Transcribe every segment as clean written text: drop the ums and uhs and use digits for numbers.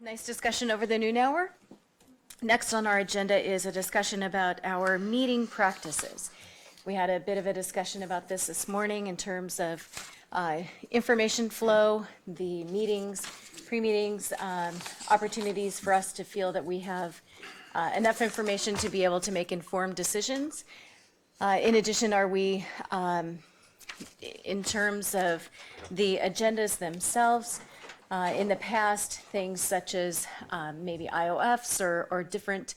Nice discussion over the noon hour. Next on our agenda is a discussion about our meeting practices. We had a bit of a discussion about this morning in terms of information flow, the meetings, pre-meetings, opportunities for us to feel that we have enough information to be able to make informed decisions. In addition, are we, in terms of the agendas themselves, in the past, things such as maybe IOFs or different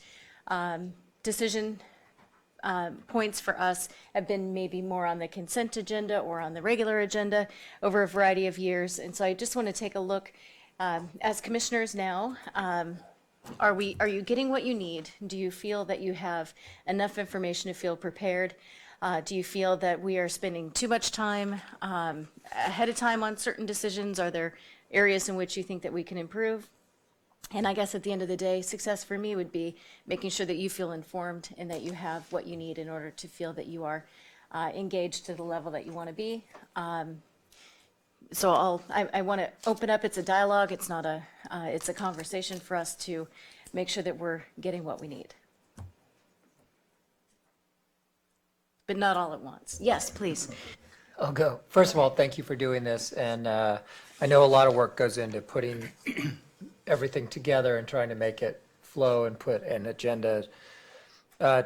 decision points for us have been maybe more on the consent agenda or on the regular agenda over a variety of years. And so I just want to take a look as commissioners now. Are you getting what you need? Do you feel that you have enough information to feel prepared? Do you feel that we are spending too much time ahead of time on certain decisions? Are there areas in which you think that we can improve? And I guess at the end of the day, success for me would be making sure that you feel informed and that you have what you need in order to feel that you are engaged to the level that you want to be. So I want to open up. It's a dialogue. It's not it's a conversation for us to make sure that we're getting what we need. But not all at once. Yes, please. I'll go. First of all, thank you for doing this. And I know a lot of work goes into putting everything together and trying to make it flow and put an agenda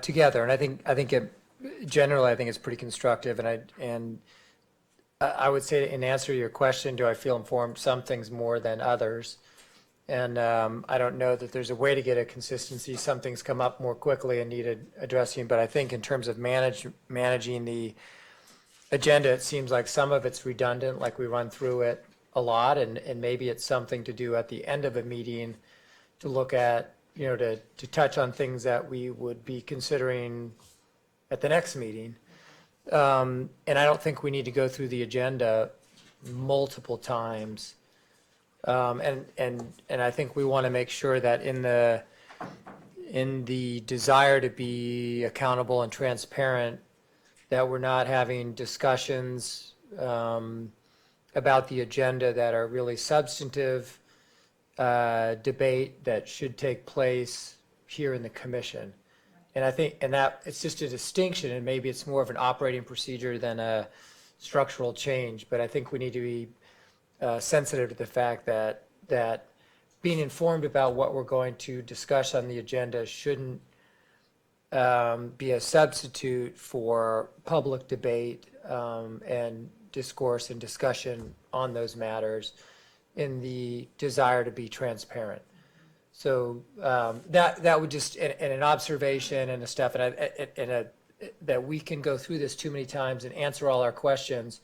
together. And I think it generally, I think it's pretty constructive. And I would say, in answer to your question, do I feel informed? Some things more than others. And I don't know that there's a way to get a consistency. Some things come up more quickly and needed addressing. But I think in terms of managing the agenda, it seems like some of it's redundant, like we run through it a lot, and maybe it's something to do at the end of a meeting to look at, to touch on things that we would be considering at the next meeting. And I don't think we need to go through the agenda multiple times. And I think we want to make sure that in the desire to be accountable and transparent, that we're not having discussions about the agenda that are really substantive debate that should take place here in the commission. And I think, that it's just a distinction, and maybe it's more of an operating procedure than a structural change. But I think we need to be sensitive to the fact that being informed about what we're going to discuss on the agenda shouldn't be a substitute for public debate and discourse and discussion on those matters in the desire to be transparent. So that would just, and an observation and a stuff, that we can go through this too many times and answer all our questions,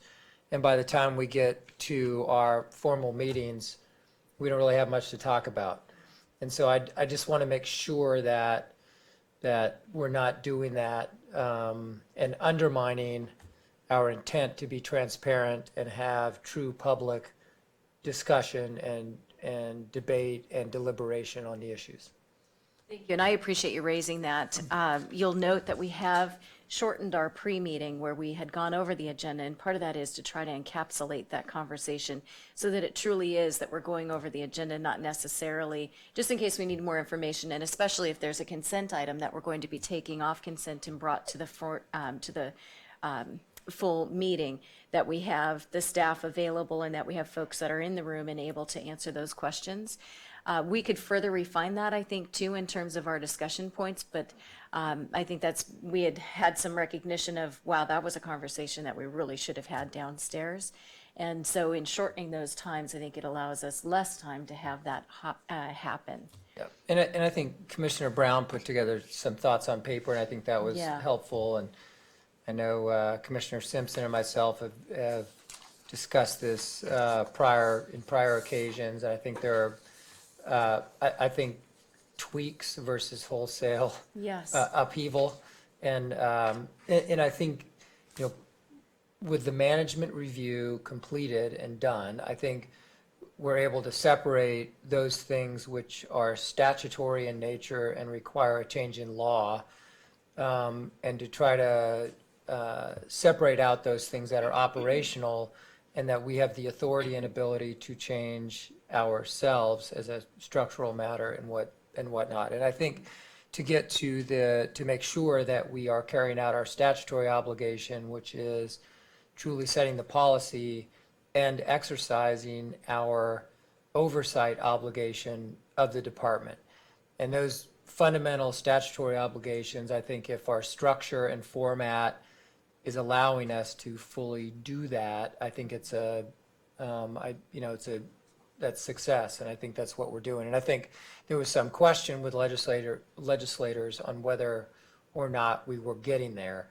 and by the time we get to our formal meetings, we don't really have much to talk about. And so I just want to make sure that we're not doing that and undermining our intent to be transparent and have true public discussion and debate and deliberation on the issues. Thank you, and I appreciate you raising that. You'll note that we have shortened our pre-meeting where we had gone over the agenda, and part of that is to try to encapsulate that conversation so that it truly is that we're going over the agenda, not necessarily just in case we need more information, and especially if there's a consent item that we're going to be taking off consent and brought to the full meeting, that we have the staff available and that we have folks that are in the room and able to answer those questions. We could further refine that, I think, too, in terms of our discussion points, but I think we had some recognition of, wow, that was a conversation that we really should have had downstairs. And so in shortening those times, I think it allows us less time to have that happen. Yeah. And I think Commissioner Brown put together some thoughts on paper, and I think that was helpful. And I know Commissioner Simpson and myself have discussed this in prior occasions. I think there are, I think, tweaks versus wholesale upheaval, and I think, with the management review completed and done, I think we're able to separate those things which are statutory in nature and require a change in law, and to try to separate out those things that are operational and that we have the authority and ability to change ourselves as a structural matter and whatnot. And I think to make sure that we are carrying out our statutory obligation, which is truly setting the policy and exercising our oversight obligation of the department. And those fundamental statutory obligations, I think if our structure and format is allowing us to fully do that, I think it's that's success, and I think that's what we're doing. And I think there was some question with legislators on whether or not we were getting there.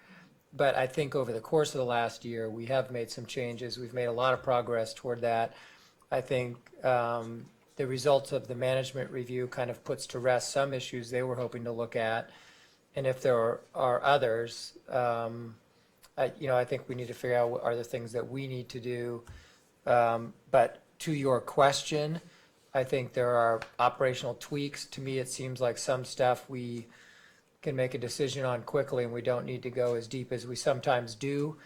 But I think over the course of the last year, we have made some changes. We've made a lot of progress toward that. I think the results of the management review kind of puts to rest some issues they were hoping to look at. And if there are others, I think we need to figure out what are the things that we need to do. But to your question, I think there are operational tweaks. To me, it seems like some stuff we can make a decision on quickly and we don't need to go as deep as we sometimes do.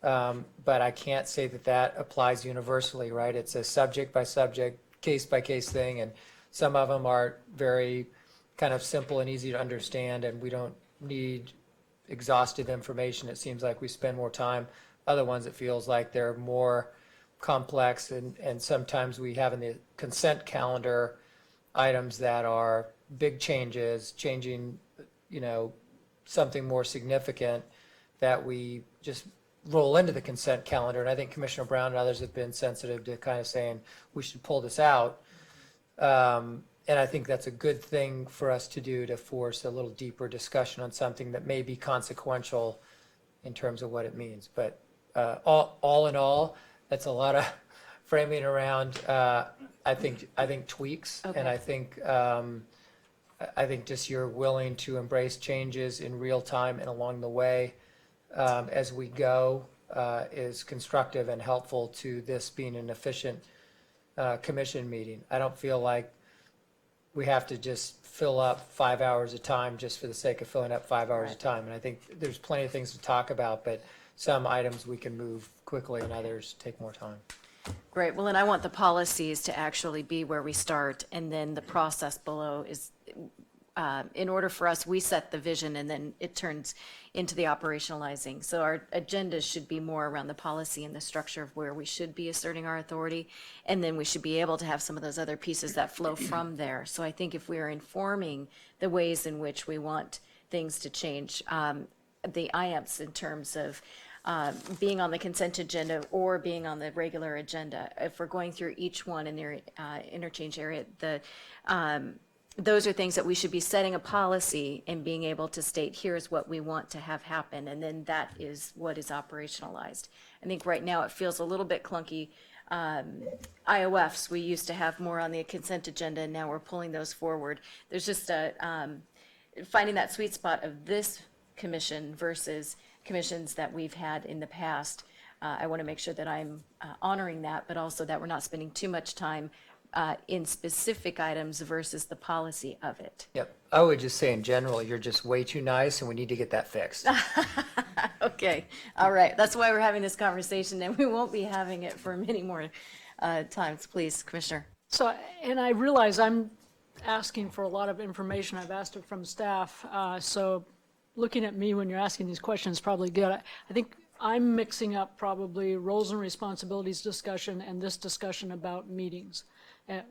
But I can't say that applies universally, right? It's a subject by subject, case by case thing, and some of them are very kind of simple and easy to understand, and we don't need exhaustive information. It seems like we spend more time. Other ones, it feels like they're more complex, and sometimes we have in the consent calendar items that are big changes, changing, something more significant that we just roll into the consent calendar. And I think Commissioner Brown and others have been sensitive to kind of saying we should pull this out. And I think that's a good thing for us to do, to force a little deeper discussion on something that may be consequential in terms of what it means. But all in all, that's a lot of framing around, I think tweaks. Okay. And I think just you're willing to embrace changes in real time and along the way as we go is constructive and helpful to this being an efficient commission meeting. I don't feel like we have to just fill up 5 hours of time just for the sake of filling up 5 hours of time. And I think there's plenty of things to talk about, but some items we can move quickly and others take more time. Great. Well, and I want the policies to actually be where we start, and then the process below is, in order for us, we set the vision and then it turns into the operationalizing. So our agenda should be more around the policy and the structure of where we should be asserting our authority. And then we should be able to have some of those other pieces that flow from there. So I think if we are informing the ways in which we want things to change, the IAMPs in terms of being on the consent agenda or being on the regular agenda, if we're going through each one in their interchange area, those are things that we should be setting a policy and being able to state, here's what we want to have happen, and then that is what is operationalized. I think right now it feels a little bit clunky. IOFs, we used to have more on the consent agenda, and now we're pulling those forward. There's just finding that sweet spot of this commission versus commissions that we've had in the past. I want to make sure that I'm honoring that, but also that we're not spending too much time in specific items versus the policy of it. Yep. I would just say in general, you're just way too nice and we need to get that fixed. Okay. All right. That's why we're having this conversation, and we won't be having it for many more times. Please, Commissioner. So, and I realize I'm asking for a lot of information. I've asked it from staff. So looking at me when you're asking these questions is probably good. I think I'm mixing up probably roles and responsibilities discussion and this discussion about meetings.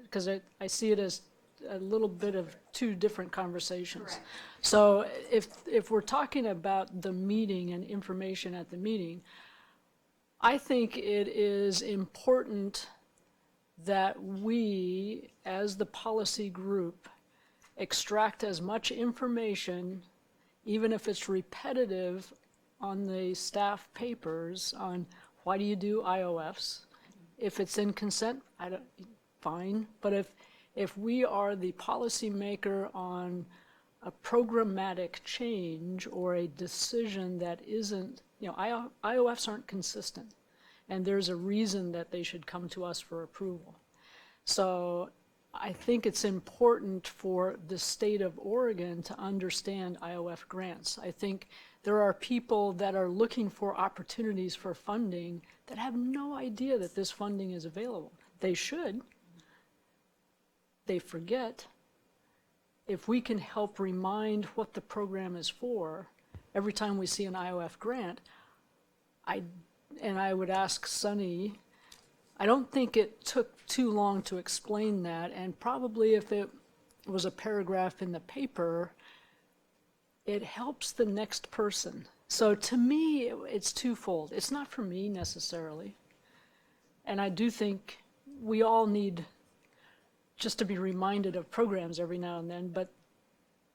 Because I see it as a little bit of two different conversations. Correct. So if we're talking about the meeting and information at the meeting, I think it is important that we, as the policy group, extract as much information, even if it's repetitive, on the staff papers on why do you do IOFs. If it's in consent, fine. But if we are the policymaker on a programmatic change or a decision that isn't, IOFs aren't consistent, and there's a reason that they should come to us for approval. So I think it's important for the state of Oregon to understand IOF grants. I think there are people that are looking for opportunities for funding that have no idea that this funding is available. They should, they forget, if we can help remind what the program is for every time we see an IOF grant, I would ask Sunny, I don't think it took too long to explain that, and probably if it was a paragraph in the paper, it helps the next person. So to me, it's twofold. It's not for me necessarily. And I do think we all need just to be reminded of programs every now and then, but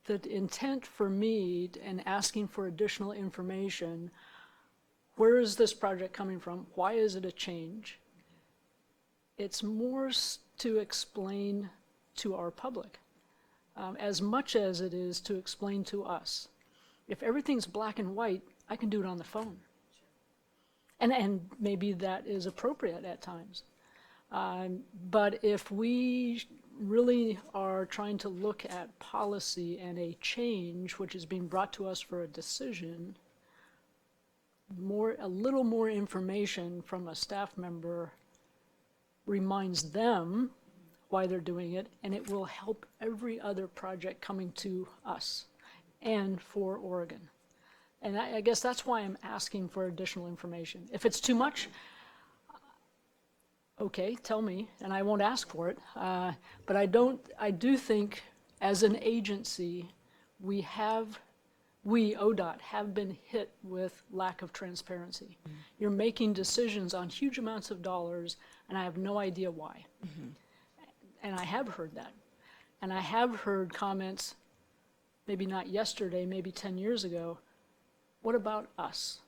the intent for me in asking for additional information, where is this project coming from? Why is it a change? It's more to explain to our public, as much as it is to explain to us. If everything's black and white, I can do it on the phone. And maybe that is appropriate at times. But if we really are trying to look at policy and a change which is being brought to us for a decision, a little more information from a staff member reminds them why they're doing it, and it will help every other project coming to us and for Oregon. And I guess that's why I'm asking for additional information. If it's too much, okay, tell me, and I won't ask for it. But I do think as an agency, we, ODOT, have been hit with lack of transparency. Mm-hmm. You're making decisions on huge amounts of dollars, and I have no idea why. Mm-hmm. And I have heard that. And I have heard comments, maybe not yesterday, maybe 10 years ago, what about us?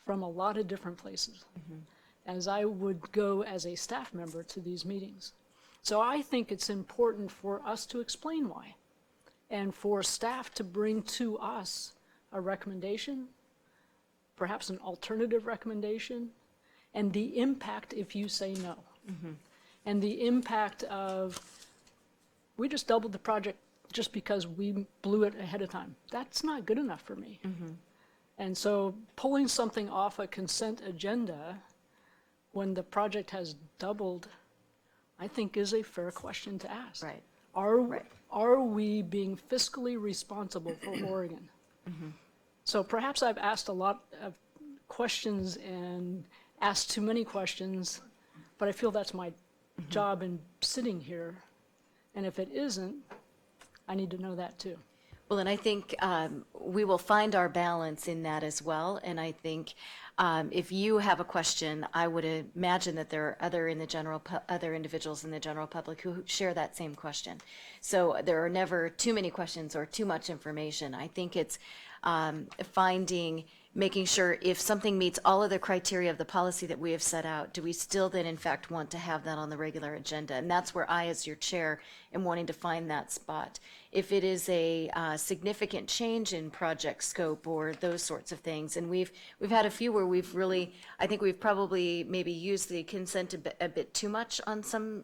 From a lot of different places. Mm-hmm. As I would go as a staff member to these meetings. So I think it's important for us to explain why, and for staff to bring to us a recommendation, perhaps an alternative recommendation, and the impact if you say no. Mm-hmm. And the impact of, we just doubled the project just because we blew it ahead of time. That's not good enough for me. Mm-hmm. And so pulling something off a consent agenda when the project has doubled, I think is a fair question to ask. Right. Are we being fiscally responsible for Oregon? Mm-hmm. So perhaps I've asked a lot of questions and asked too many questions, but I feel that's my job in sitting here. And if it isn't, I need to know that too. Well, and I think we will find our balance in that as well. And I think if you have a question, I would imagine that there are other individuals in the general public who share that same question. So there are never too many questions or too much information. I think it's making sure if something meets all of the criteria of the policy that we have set out, do we still then in fact want to have that on the regular agenda? And that's where I, as your chair, am wanting to find that spot. If it is a significant change in project scope or those sorts of things, and we've had a few where we've really, I think we've probably maybe used the consent a bit too much on some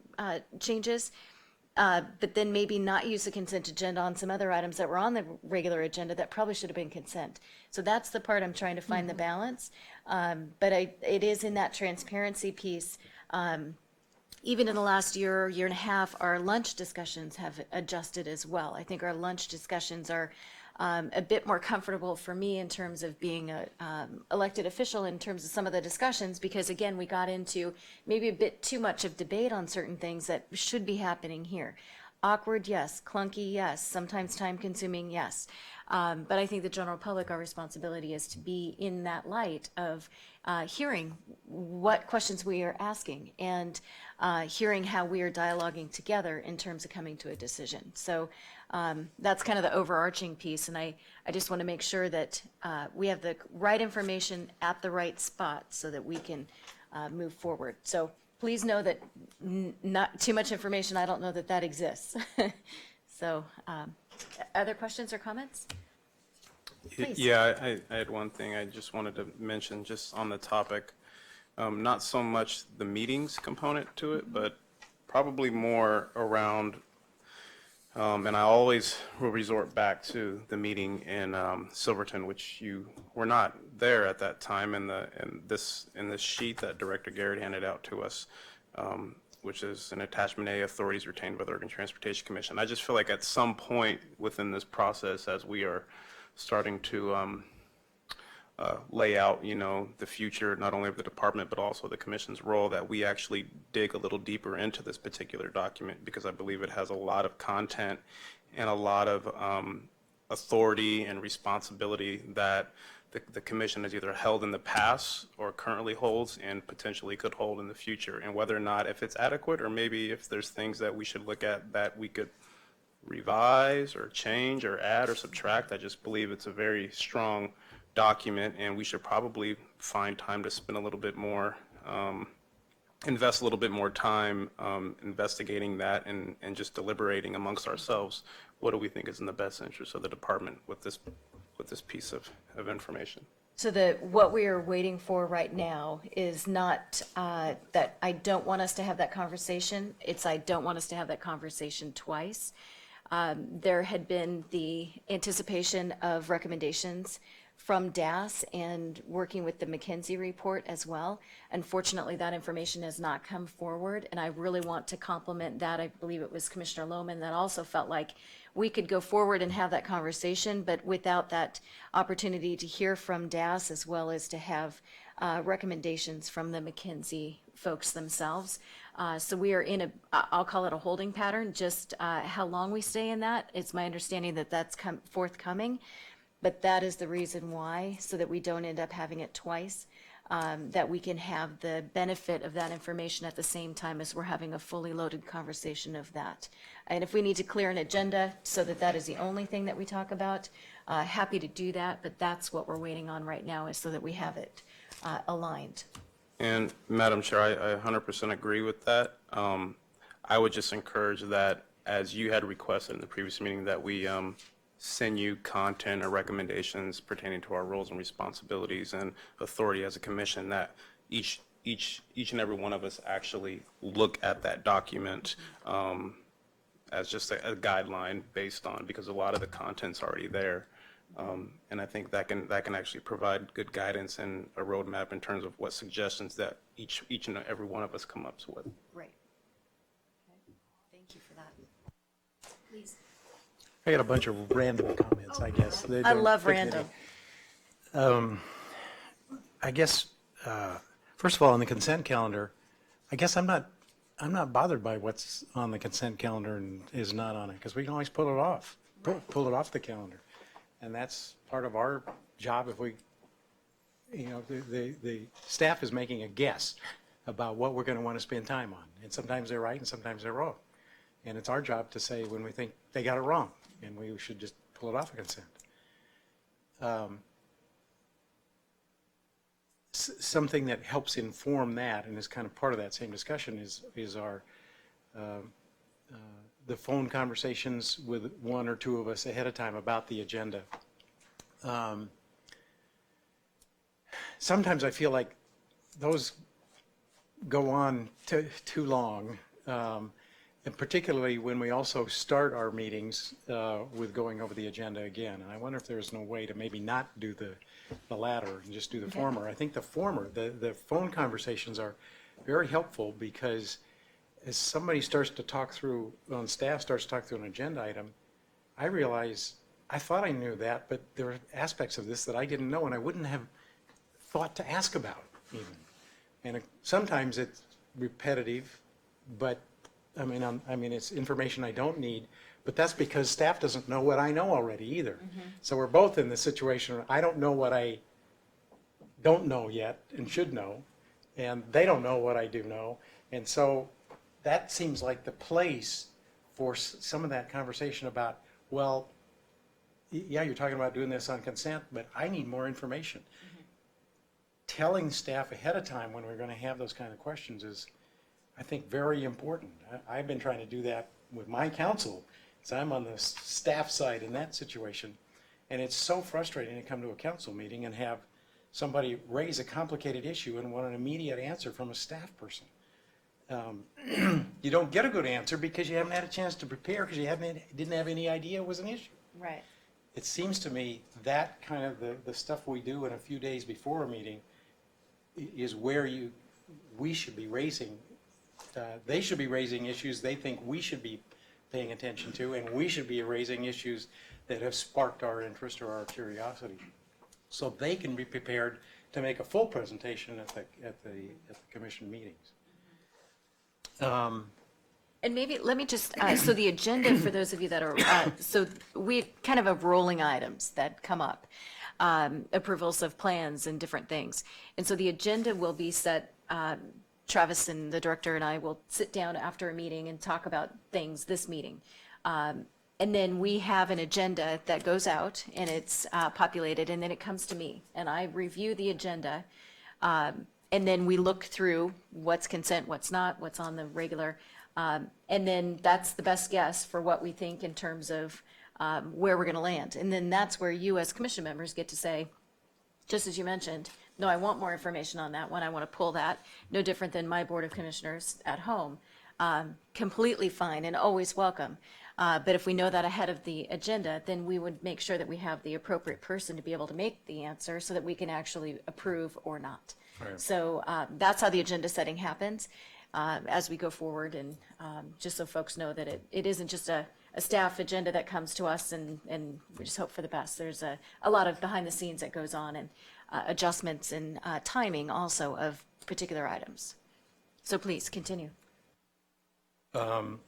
changes. But then maybe not use the consent agenda on some other items that were on the regular agenda that probably should have been consent. So that's the part I'm trying to find the balance. But it is in that transparency piece. Even in the last year and a half, our lunch discussions have adjusted as well. I think our lunch discussions are a bit more comfortable for me in terms of being an elected official in terms of some of the discussions, because again, we got into maybe a bit too much of debate on certain things that should be happening here. Awkward, yes. Clunky, yes. Sometimes time consuming, yes. But I think the general public, our responsibility is to be in that light of hearing what questions we are asking and hearing how we are dialoguing together in terms of coming to a decision. So that's kind of the overarching piece, and I just want to make sure that we have the right information at the right spot so that we can move forward. So please know that not too much information, I don't know that exists. So other questions or comments? Please. Yeah, I had one thing I just wanted to mention just on the topic. Not so much the meetings component to it, but probably more around, and I always will resort back to the meeting in Silverton, which you were not there at that time, in this sheet that Director Garrett handed out to us. which is an attachment A, authorities retained by the Oregon Transportation Commission. I just feel like at some point within this process, as we are starting to lay out, the future, not only of the department, but also the commission's role, that we actually dig a little deeper into this particular document, because I believe it has a lot of content and a lot of authority and responsibility that the commission has either held in the past or currently holds and potentially could hold in the future. And whether or not, if it's adequate, or maybe if there's things that we should look at that we could revise or change or add or subtract. I just believe it's a very strong document, and we should probably find time to spend a little bit more, invest a little bit more time investigating that and just deliberating amongst ourselves. What do we think is in the best interest of the department with this piece of information? So what we are waiting for right now is not that I don't want us to have that conversation. It's I don't want us to have that conversation twice. There had been the anticipation of recommendations from DAS and working with the McKinsey report as well. Unfortunately, that information has not come forward, and I really want to compliment that. I believe it was Commissioner Lohman that also felt like we could go forward and have that conversation, but without that opportunity to hear from DAS as well as to have recommendations from the McKinsey folks themselves. So we are in I'll call it a holding pattern, just how long we stay in that. It's my understanding that that's forthcoming. But that is the reason why, so that we don't end up having it twice, that we can have the benefit of that information at the same time as we're having a fully loaded conversation of that. And if we need to clear an agenda so that that is the only thing that we talk about, happy to do that, but that's what we're waiting on right now, is so that we have it aligned. And Madam Chair, I 100% agree with that. I would just encourage that, as you had requested in the previous meeting, that we send you content or recommendations pertaining to our roles and responsibilities and authority as a commission, that each and every one of us actually look at that document as just a guideline based on, because a lot of the content's already there. And I think that can actually provide good guidance and a roadmap in terms of what suggestions that each and every one of us come up with. Right. Okay. Thank you for that. Please. I got a bunch of random comments, I guess. They I don't love fit random. I guess, first of all, on the consent calendar, I guess I'm not bothered by what's on the consent calendar and is not on it, because we can always pull it off, pull it off the calendar. And that's part of our job. If we, the staff is making a guess about what we're going to want to spend time on. And sometimes they're right and sometimes they're wrong. And it's our job to say when we think they got it wrong, and we should just pull it off the consent. Something that helps inform that, and is kind of part of that same discussion, is our the phone conversations with one or two of us ahead of time about the agenda. Sometimes I feel like those go on too long. And particularly when we also start our meetings with going over the agenda again. And I wonder if there's no way to maybe not do the latter and just do the former. I think the former, the phone conversations are very helpful, because as somebody starts to talk through, on staff starts to talk through an agenda item, I realize I thought I knew that, but there are aspects of this that I didn't know and I wouldn't have thought to ask about even. And sometimes it's repetitive, but I mean, it's information I don't need, but that's because staff doesn't know what I know already either. So we're both in the situation where I don't know what I don't know yet and should know, and they don't know what I do know. And so that seems like the place for some of that conversation about, well, yeah, you're talking about doing this on consent, but I need more information. Telling staff ahead of time when we're going to have those kind of questions is, I think, very important. I've been trying to do that with my council, so I'm on the staff side in that situation. And it's so frustrating to come to a council meeting and have somebody raise a complicated issue and want an immediate answer from a staff person. You don't get a good answer because you haven't had a chance to prepare, because you didn't have any idea it was an issue. Right. It seems to me that kind of the stuff we do in a few days before a meeting is where we should be raising they should be raising issues they think we should be paying attention to, and we should be raising issues that have sparked our interest or our curiosity. So they can be prepared to make a full presentation at the commission meetings. And maybe, let me just, so the agenda for those of you that are, so we kind of have rolling items that come up, approvals of plans and different things. And so the agenda will be set, Travis and the director and I will sit down after a meeting and talk about things this meeting. And then we have an agenda that goes out and it's populated, and then it comes to me and I review the agenda. And then we look through what's consent, what's not, what's on the regular. And then that's the best guess for what we think in terms of where we're going to land. And then that's where you as commission members get to say, just as you mentioned, no, I want more information on that one. I want to pull that. No different than my Board of Commissioners at home. Completely fine and always welcome. But if we know that ahead of the agenda, then we would make sure that we have the appropriate person to be able to make the answer so that we can actually approve or not. Right. So that's how the agenda setting happens as we go forward. And just so folks know that it isn't just a staff agenda that comes to us and we just hope for the best. There's a lot of behind the scenes that goes on and adjustments and timing also of particular items. So please continue.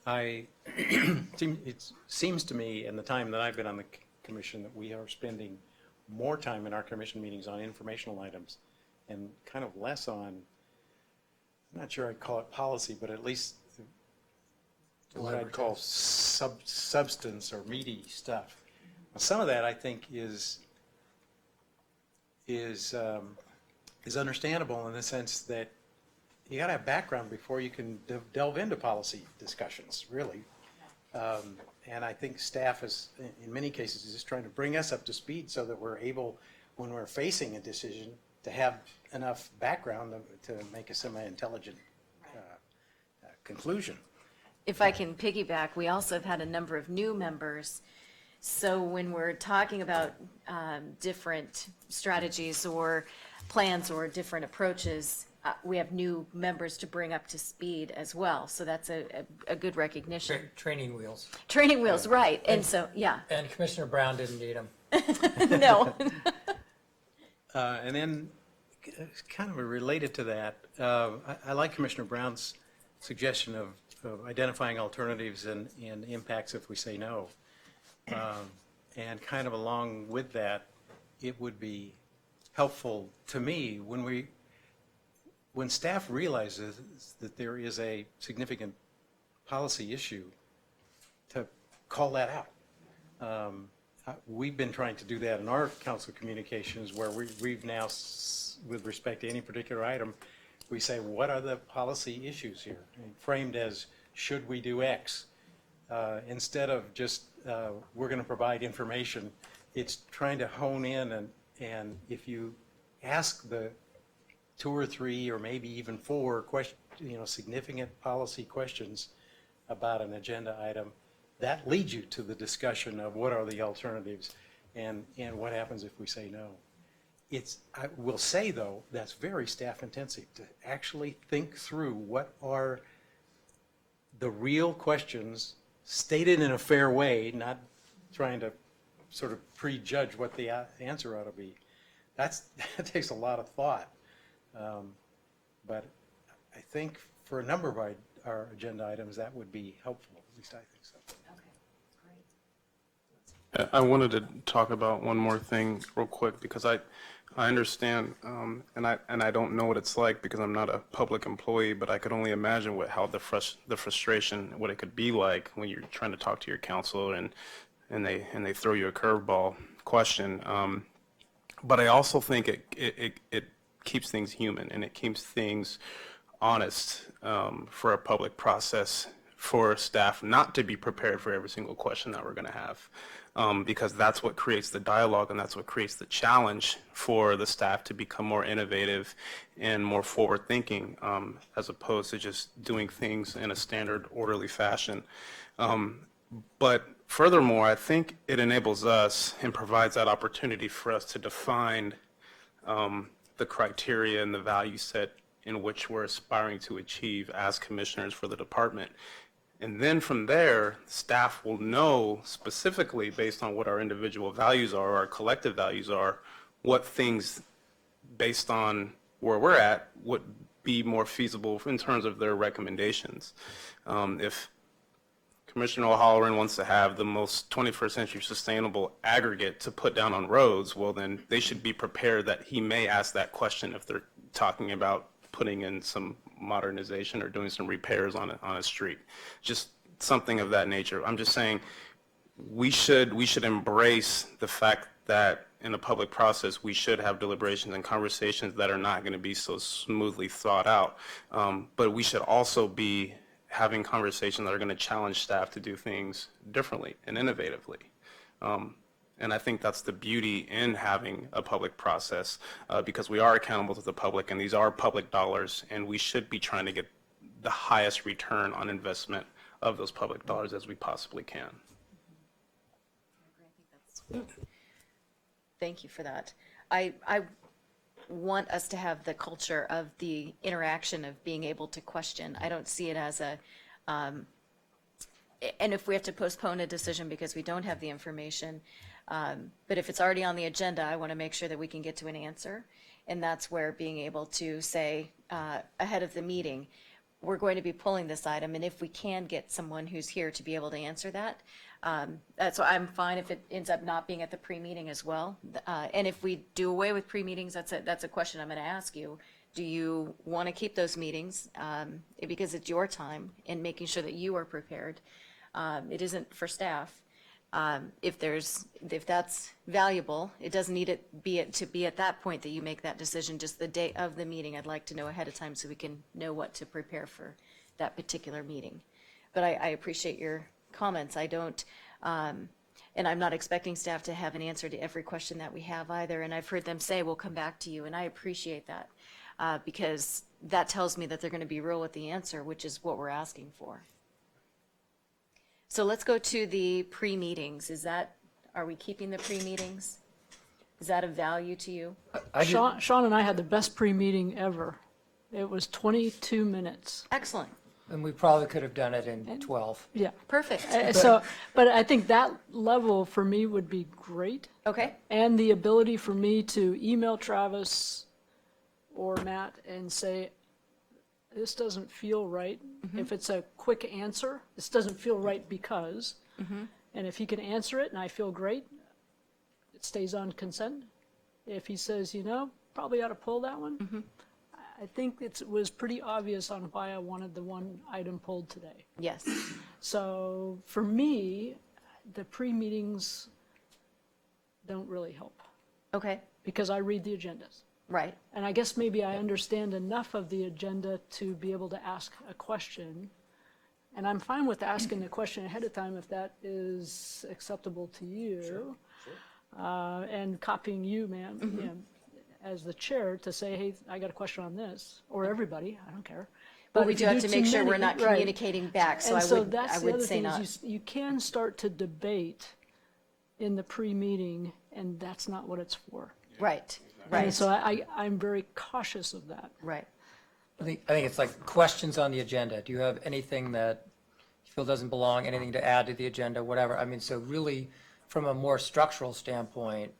It seems to me, in the time that I've been on the commission, that we are spending more time in our commission meetings on informational items and kind of less on, I'm not sure I'd call it policy, but at least what I'd call substance or meaty stuff. Now, some of that I think is understandable in the sense that you got to have background before you can delve into policy discussions, really. And I think staff is, in many cases, is just trying to bring us up to speed so that we're able, when we're facing a decision, to have enough background to make a semi-intelligent conclusion. If I can piggyback, we also have had a number of new members. So when we're talking about different strategies or plans or different approaches, we have new members to bring up to speed as well. So that's a good recognition. Training wheels. Training wheels, right. And so, yeah, And Commissioner Brown didn't need them. no. And then, kind of related to that, I like Commissioner Brown's suggestion of identifying alternatives and impacts if we say no. And kind of along with that, it would be helpful to me when staff realizes that there is a significant policy issue, to call that out. We've been trying to do that in our council communications, where we've now, with respect to any particular item, we say, what are the policy issues here? And framed as, should we do X? Instead of just, we're going to provide information, it's trying to hone in, and if you ask the 2 or 3 or maybe even 4 significant policy questions about an agenda item, that leads you to the discussion of what are the alternatives and what happens if we say no. I will say, though, that's very staff intensive to actually think through what are the real questions stated in a fair way, not trying to sort of prejudge what the answer ought to be. That takes a lot of thought. But I think for a number of our agenda items, that would be helpful. At least I think so. Okay, great. I wanted to talk about one more thing real quick, because I understand, and I don't know what it's like because I'm not a public employee, but I could only imagine how the frustration, what it could be like when you're trying to talk to your counselor and they throw you a curveball question. But I also think it keeps things human, and it keeps things honest for a public process, for staff not to be prepared for every single question that we're going to have, because that's what creates the dialogue, and that's what creates the challenge for the staff to become more innovative and more forward-thinking, as opposed to just doing things in a standard, orderly fashion. But furthermore, I think it enables us and provides that opportunity for us to define the criteria and the value set in which we're aspiring to achieve as commissioners for the department. And then from there, staff will know specifically based on what our individual values are, our collective values are, what things based on where we're at would be more feasible in terms of their recommendations. If Commissioner O'Halloran wants to have the most 21st century sustainable aggregate to put down on roads, well, then they should be prepared that he may ask that question if they're talking about putting in some modernization or doing some repairs on a street. Just something of that nature. I'm just saying we should embrace the fact that in a public process, we should have deliberations and conversations that are not going to be so smoothly thought out. But we should also be having conversations that are going to challenge staff to do things differently and innovatively. And I think that's the beauty in having a public process, because we are accountable to the public, and these are public dollars, and we should be trying to get the highest return on investment of those public dollars as we possibly can. Thank you for that. I want us to have the culture of the interaction of being able to question. I don't see it as a, and if we have to postpone a decision because we don't have the information, but if it's already on the agenda, I want to make sure that we can get to an answer. And that's where being able to say ahead of the meeting, we're going to be pulling this item, and if we can get someone who's here to be able to answer that, that's why I'm fine if it ends up not being at the pre-meeting as well. And if we do away with pre-meetings, that's a question I'm going to ask you. Do you want to keep those meetings because it's your time and making sure that you are prepared? It isn't for staff. If that's valuable, it doesn't need to be at that point that you make that decision. Just the day of the meeting, I'd like to know ahead of time so we can know what to prepare for that particular meeting. But I appreciate your comments. I don't, and I'm not expecting staff to have an answer to every question that we have either. And I've heard them say, we'll come back to you. And I appreciate that because that tells me that they're going to be real with the answer, which is what we're asking for. So let's go to the pre-meetings. Are we keeping the pre-meetings? Is that of value to you? Sean and I had the best pre-meeting ever. It was 22 minutes. Excellent. And we probably could have done it in 12. Yeah. Perfect. But I think that level for me would be great. Okay. And the ability for me to email Travis or Matt and say, this doesn't feel right. If it's a quick answer, this doesn't feel right because, and if he can answer it and I feel great, it stays on consent. If he says, probably ought to pull that one, I think it was pretty obvious on why I wanted the one item pulled today. Yes. So for me, the pre-meetings don't really help Okay. because I read the agendas. Right. And I guess maybe I understand enough of the agenda to be able to ask a question. And I'm fine with asking the question ahead of time if that is acceptable to you. Sure. And copying you, ma'am, as the chair to say, hey, I got a question on this, or everybody, I don't care. But we if do you have to make sure we're many- not right. communicating back, so And I so that's the would other say thing not. is you can start to debate in the pre-meeting, and that's not what it's for. Right. And Right. so I'm very cautious of that. Right. I think it's like questions on the agenda. Do you have anything that you feel doesn't belong, anything to add to the agenda, whatever? I mean, so really, from a more structural standpoint,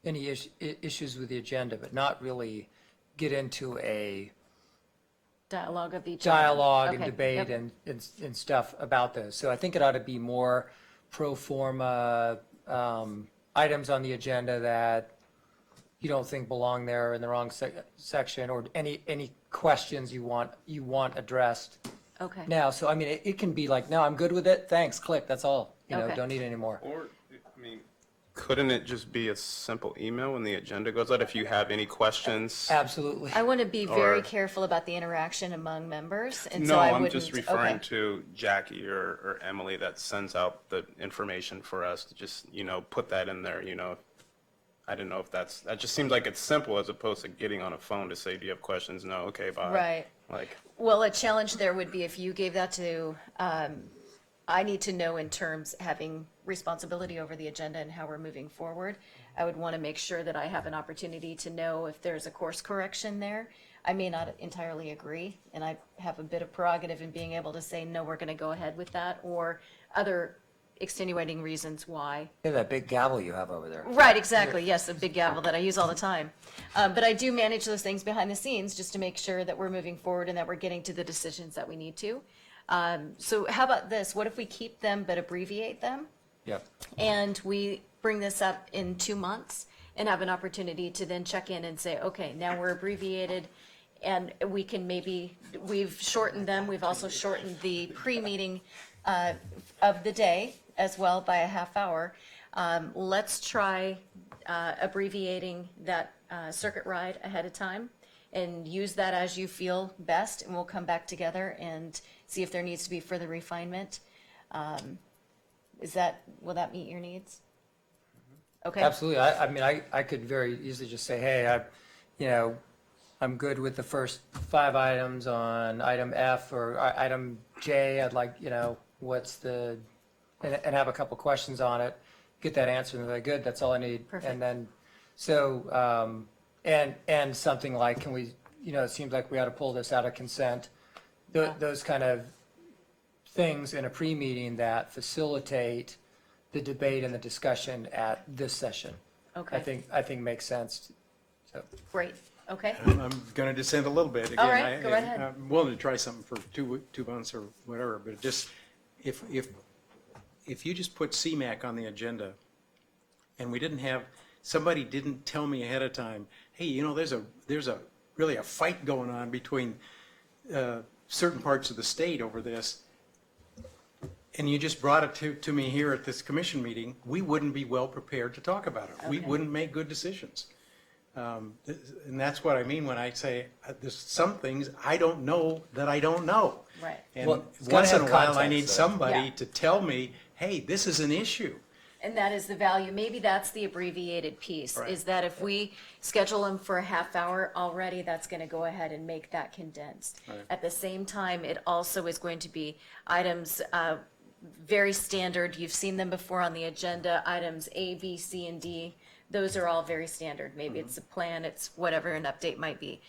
any issues with the agenda, but not really get into a Dialogue of each other. dialogue and Okay. debate Yep. and stuff about those. So I think it ought to be more pro forma items on the agenda that you don't think belong there in the wrong section, or any questions you want addressed Okay. now. So I mean, it can be like, no, I'm good with it, thanks, click, that's all. Okay. Don't need any more. Or, couldn't it just be a simple email when the agenda goes out if you have any questions? Absolutely. I want to be very Or- careful about the interaction among members, and so No, I I'm wouldn't. just referring okay. to Jackie or Emily that sends out the information for us to just, put that in there, I don't know if that just seems like it's simple as opposed to getting on a phone to say, do you have questions? No, okay, bye. Right. Like, Well, a challenge there would be if you gave that to I need to know in terms, having responsibility over the agenda and how we're moving forward, I would want to make sure that I have an opportunity to know if there's a course correction there. I may not entirely agree, and I have a bit of prerogative in being able to say, no, we're going to go ahead with that, or other extenuating reasons why. Yeah, that big gavel you have over there. Right, exactly. Yes, a big gavel that I use all the time. But I do manage those things behind the scenes just to make sure that we're moving forward and that we're getting to the decisions that we need to. So how about this? What if we keep them but abbreviate them? Yep. And we bring this up in 2 months and have an opportunity to then check in and say, okay, now we're abbreviated and we can maybe, we've shortened them. We've also shortened the pre-meeting of the day as well by a half hour. Let's try abbreviating that circuit ride ahead of time and use that as you feel best, and we'll come back together and see if there needs to be further refinement. Will that meet your needs? Okay. Absolutely. I mean, I could very easily just say, hey, I'm good with the first 5 items on item F or item J. I'd like, what's the, and have a couple questions on it, get that answer, and they're like, good, that's all I need. Perfect. And then, so, and something like, can we, it seems like we ought to pull this out of consent. Those kind of things in a pre-meeting that facilitate the debate and the discussion at this session. Okay. I think makes sense. So, Great. Okay. I'm going to dissent a little bit. Again, All right, go right ahead. I'm willing to try something for 2 months or whatever, but just, if you just put CMAQ on the agenda and somebody didn't tell me ahead of time, hey, there's a really a fight going on between certain parts of the state over this, and you just brought it to me here at this commission meeting, we wouldn't be well prepared to talk about it. We Okay. wouldn't make good decisions. And that's what I mean when I say there's some things I don't know that I don't know. Right. And Well, it's gotta once in a have while, I context, need though. somebody Yeah. to tell me, hey, this is an issue. And that is the value. Maybe that's the abbreviated piece, Right. is that if we schedule them for a half hour already, that's going to go ahead and make that condensed. Right. At the same time, it also is going to be items very standard. You've seen them before on the agenda, items A, B, C, and D. Those are all very standard. Maybe it's a plan, it's whatever an update might be.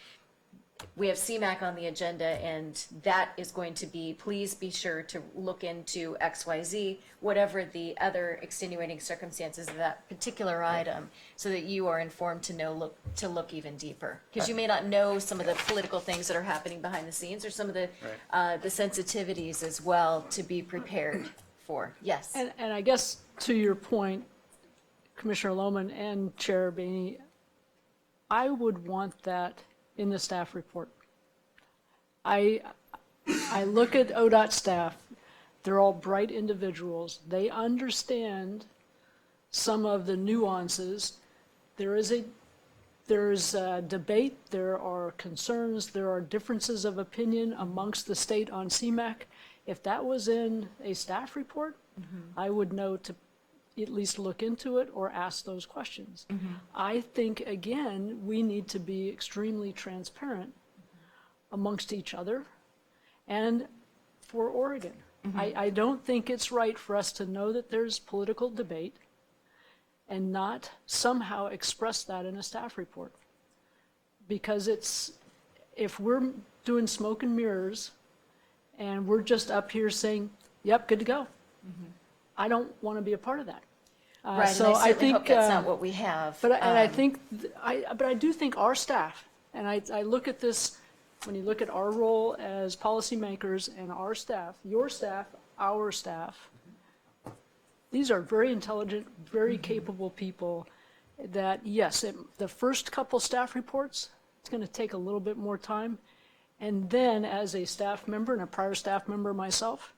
We have CMAQ on the agenda, and that is going to be, please be sure to look into XYZ, whatever the other extenuating circumstances of that particular item, so that you are informed to look even deeper. Because you may not know some of the political things that are happening behind the scenes, or some of the sensitivities as well to be prepared for. Yes. And I guess to your point, Commissioner Lohman and Chair Boehne, I would want that in the staff report. I look at ODOT staff, they're all bright individuals. They understand some of the nuances. There's a debate, there are concerns, there are differences of opinion amongst the state on CMAQ. If that was in a staff report, I would know to at least look into it or ask those questions. I think, again, we need to be extremely transparent amongst each other and for Oregon. I don't think it's right for us to know that there's political debate and not somehow express that in a staff report. Because if we're doing smoke and mirrors and we're just up here saying, yep, good to go, I don't want to be a part of that. Right, and So I certainly hope that's uh, not what we have. But I do think our staff, and I look at this, when you look at our role as policymakers and our staff, your staff, our staff, these are very intelligent, very capable people that, yes, the first couple staff reports, it's going to take a little bit more time. And then as a staff member and a prior staff member myself,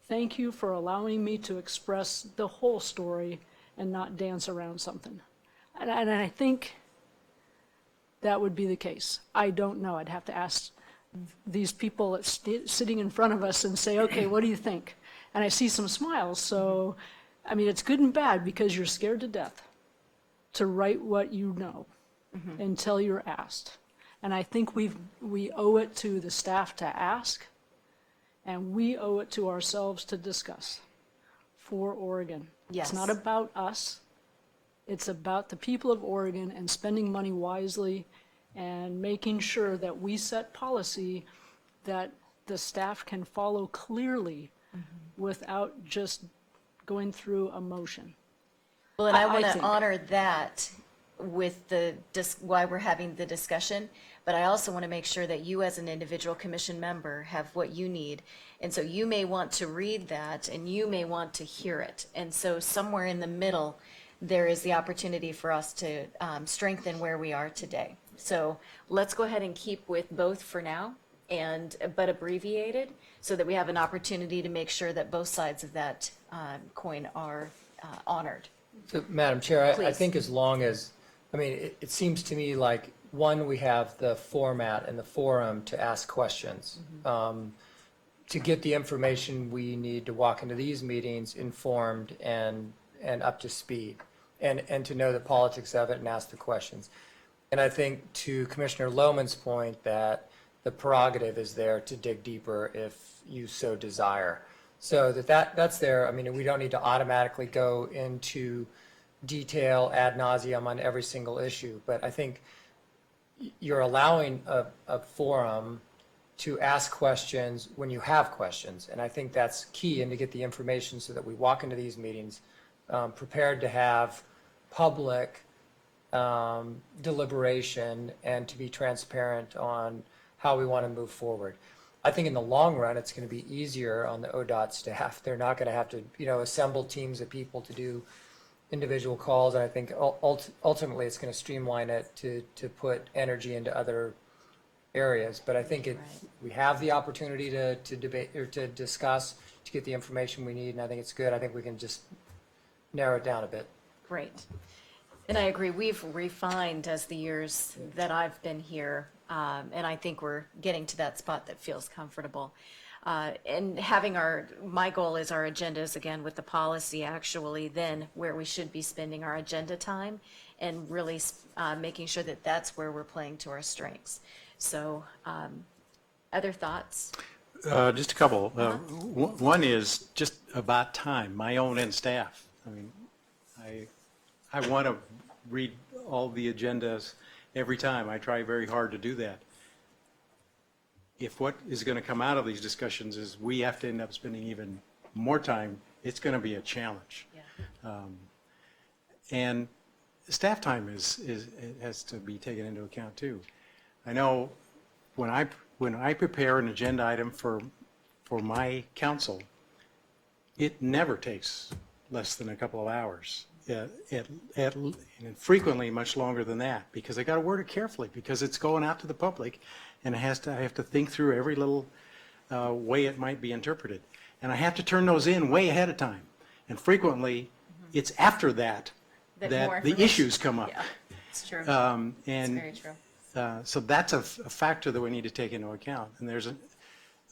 thank you for allowing me to express the whole story and not dance around something. And I think that would be the case. I don't know. I'd have to ask these people sitting in front of us and say, okay, what do you think? And I see some smiles. So, I mean, it's good and bad because you're scared to death to write what you know until you're asked. And I think we owe it to the staff to ask and we owe it to ourselves to discuss for Oregon. Yes. It's not about us. It's about the people of Oregon and spending money wisely and making sure that we set policy that the staff can follow clearly without just going through a motion. Well, and I I want to think- honor that with why we're having the discussion, but I also want to make sure that you as an individual commission member have what you need. And so you may want to read that and you may want to hear it. And so somewhere in the middle, there is the opportunity for us to strengthen where we are today. So let's go ahead and keep with both for now, but abbreviated, so that we have an opportunity to make sure that both sides of that coin are honored. So, Madam Chair, I Please. think as long as, I mean, it seems to me like, one, we have the format and the forum to ask questions, to get the information we need to walk into these meetings informed and up to speed, and to know the politics of it and ask the questions. And I think to Commissioner Lohman's point that the prerogative is there to dig deeper if you so desire. So that's there. I mean, we don't need to automatically go into detail ad nauseum on every single issue, but I think you're allowing a forum to ask questions when you have questions. And I think that's key, and to get the information so that we walk into these meetings prepared to have public deliberation and to be transparent on how we want to move forward. I think in the long run, it's going to be easier on the ODOT staff. They're not going to have to, assemble teams of people to do individual calls. And I think ultimately it's going to streamline it to put energy into other areas. But I think we have the opportunity to debate or to discuss, to get the information we need. And I think it's good. I think we can just narrow it down a bit. Great. And I agree, we've refined as the years that I've been here, and I think we're getting to that spot that feels comfortable. And having my goal is our agendas, again, with the policy actually then where we should be spending our agenda time, and really making sure that that's where we're playing to our strengths. So, other thoughts? Just a couple. One is just about time, my own and staff. I mean, I want to read all the agendas every time. I try very hard to do that. If what is going to come out of these discussions is we have to end up spending even more time, it's going to be a challenge. Yeah. And staff time has to be taken into account too. I know when I prepare an agenda item for my council, it never takes less than a couple of hours. And frequently much longer than that, because I got to word it carefully, because it's going out to the public, and I have to think through every little way it might be interpreted, and I have to turn those in way ahead of time. And frequently, it's after that That that more the information- issues come up. Yeah, it's true. And It's very true. so that's a factor that we need to take into account. And there's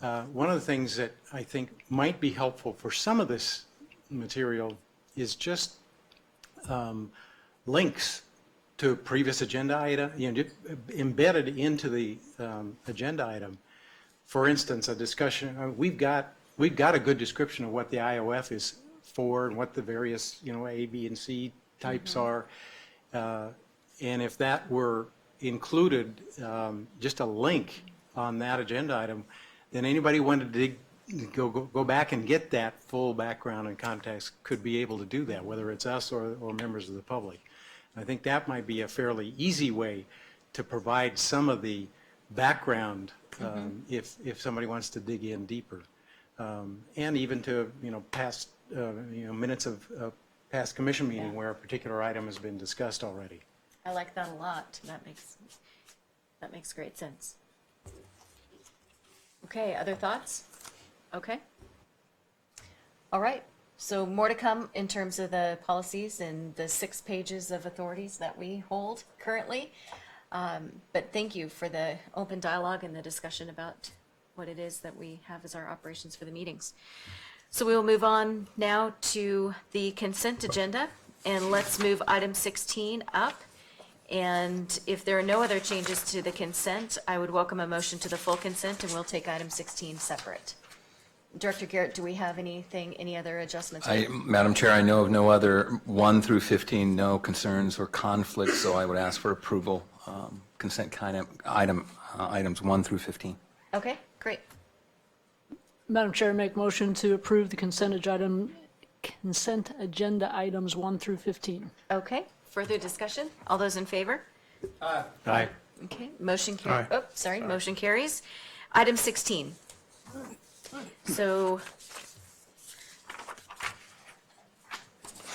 one of the things that I think might be helpful for some of this material is just links to previous agenda item, embedded into the agenda item. For instance, a discussion. We've got a good description of what the IOF is for and what the various A, B, and C types are. And if that were included, just a link on that agenda item, then anybody who wanted to go back and get that full background and context could be able to do that, whether it's us or members of the public. I think that might be a fairly easy way to provide some of the background if somebody wants to dig in deeper, and even to past minutes of past commission meeting where a particular item has been discussed already. I like that a lot. That makes great sense. Okay, other thoughts? Okay. All right. So more to come in terms of the policies and the 6 pages of authorities that we hold currently. But thank you for the open dialogue and the discussion about what it is that we have as our operations for the meetings. So we will move on now to the consent agenda, and let's move item 16 up. And if there are no other changes to the consent, I would welcome a motion to the full consent, and we'll take item 16 separate. Director Garrett, do we have anything, any other adjustments? Madam Chair, I know of no other 1 through 15, no concerns or conflicts, so I would ask for approval, consent items 1 through 15. Okay, great. Madam Chair, make motion to approve the consent agenda items 1 through 15. Okay, further discussion? All those in favor? Aye. Okay, motion Aye. motion carries. Item 16. So,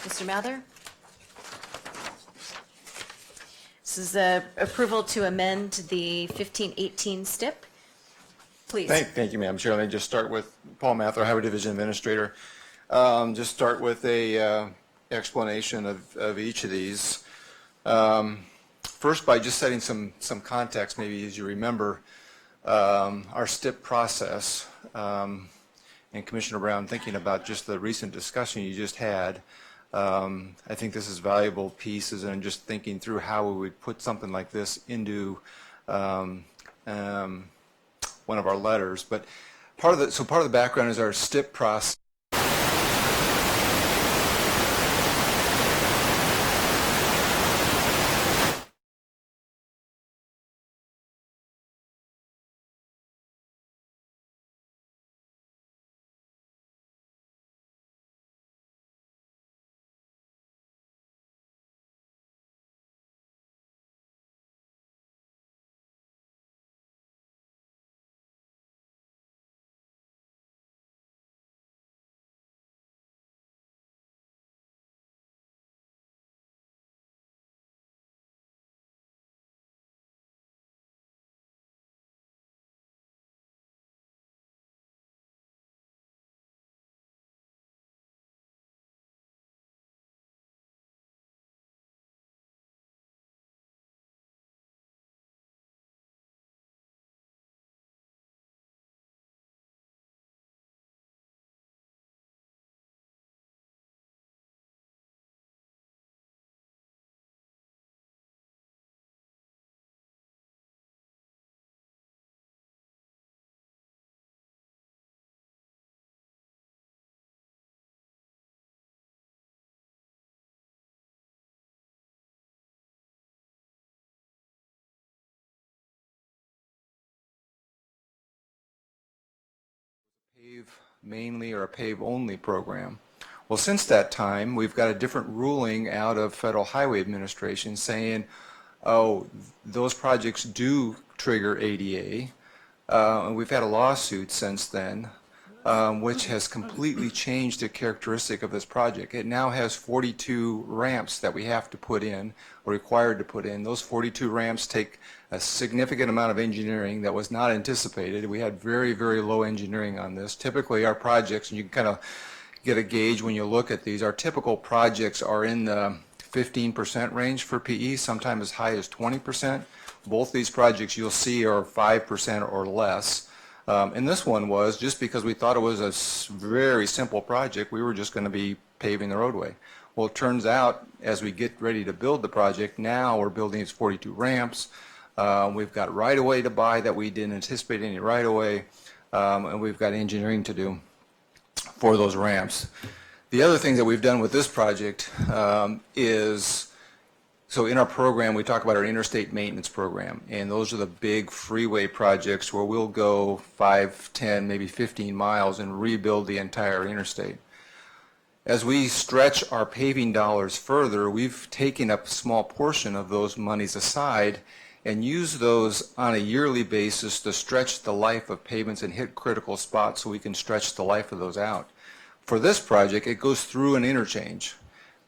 Mr. Mather? This is approval to amend the 15-18 STIP. Please. Thank you, Madam Chair. Let me just start with Paul Mather, Highway Division Administrator. Just start with a explanation of each of these. First, by just setting some context, maybe as you remember, our STIP process, and Commissioner Brown, thinking about just the recent discussion you just had, I think this is valuable pieces, and just thinking through how we would put something like this into one of our letters. But part of the background is our STIP process. Mainly or a PAVE only program. Well, since that time, we've got a different ruling out of Federal Highway Administration saying, oh, those projects do trigger ADA. And we've had a lawsuit since then, which has completely changed the characteristic of this project. It now has 42 ramps that we have to put in, or required to put in. Those 42 ramps take a significant amount of engineering that was not anticipated. We had very, very low engineering on this. Typically our projects, and you can kind of get a gauge when you look at these, our typical projects are in the 15% range for PE, sometimes as high as 20%. Both these projects you'll see are 5% or less. And this one was just because we thought it was a very simple project, we were just going to be paving the roadway. Well, it turns out as we get ready to build the project, now we're building these 42 ramps. We've got right-of-way to buy that we didn't anticipate any right-of-way, and we've got engineering to do for those ramps. The other thing that we've done with this project is, so in our program we talk about our interstate maintenance program, and those are the big freeway projects where we'll go 5, 10, maybe 15 miles and rebuild the entire interstate. As we stretch our paving dollars further, we've taken a small portion of those monies aside and use those on a yearly basis to stretch the life of pavements and hit critical spots so we can stretch the life of those out. For this project, it goes through an interchange,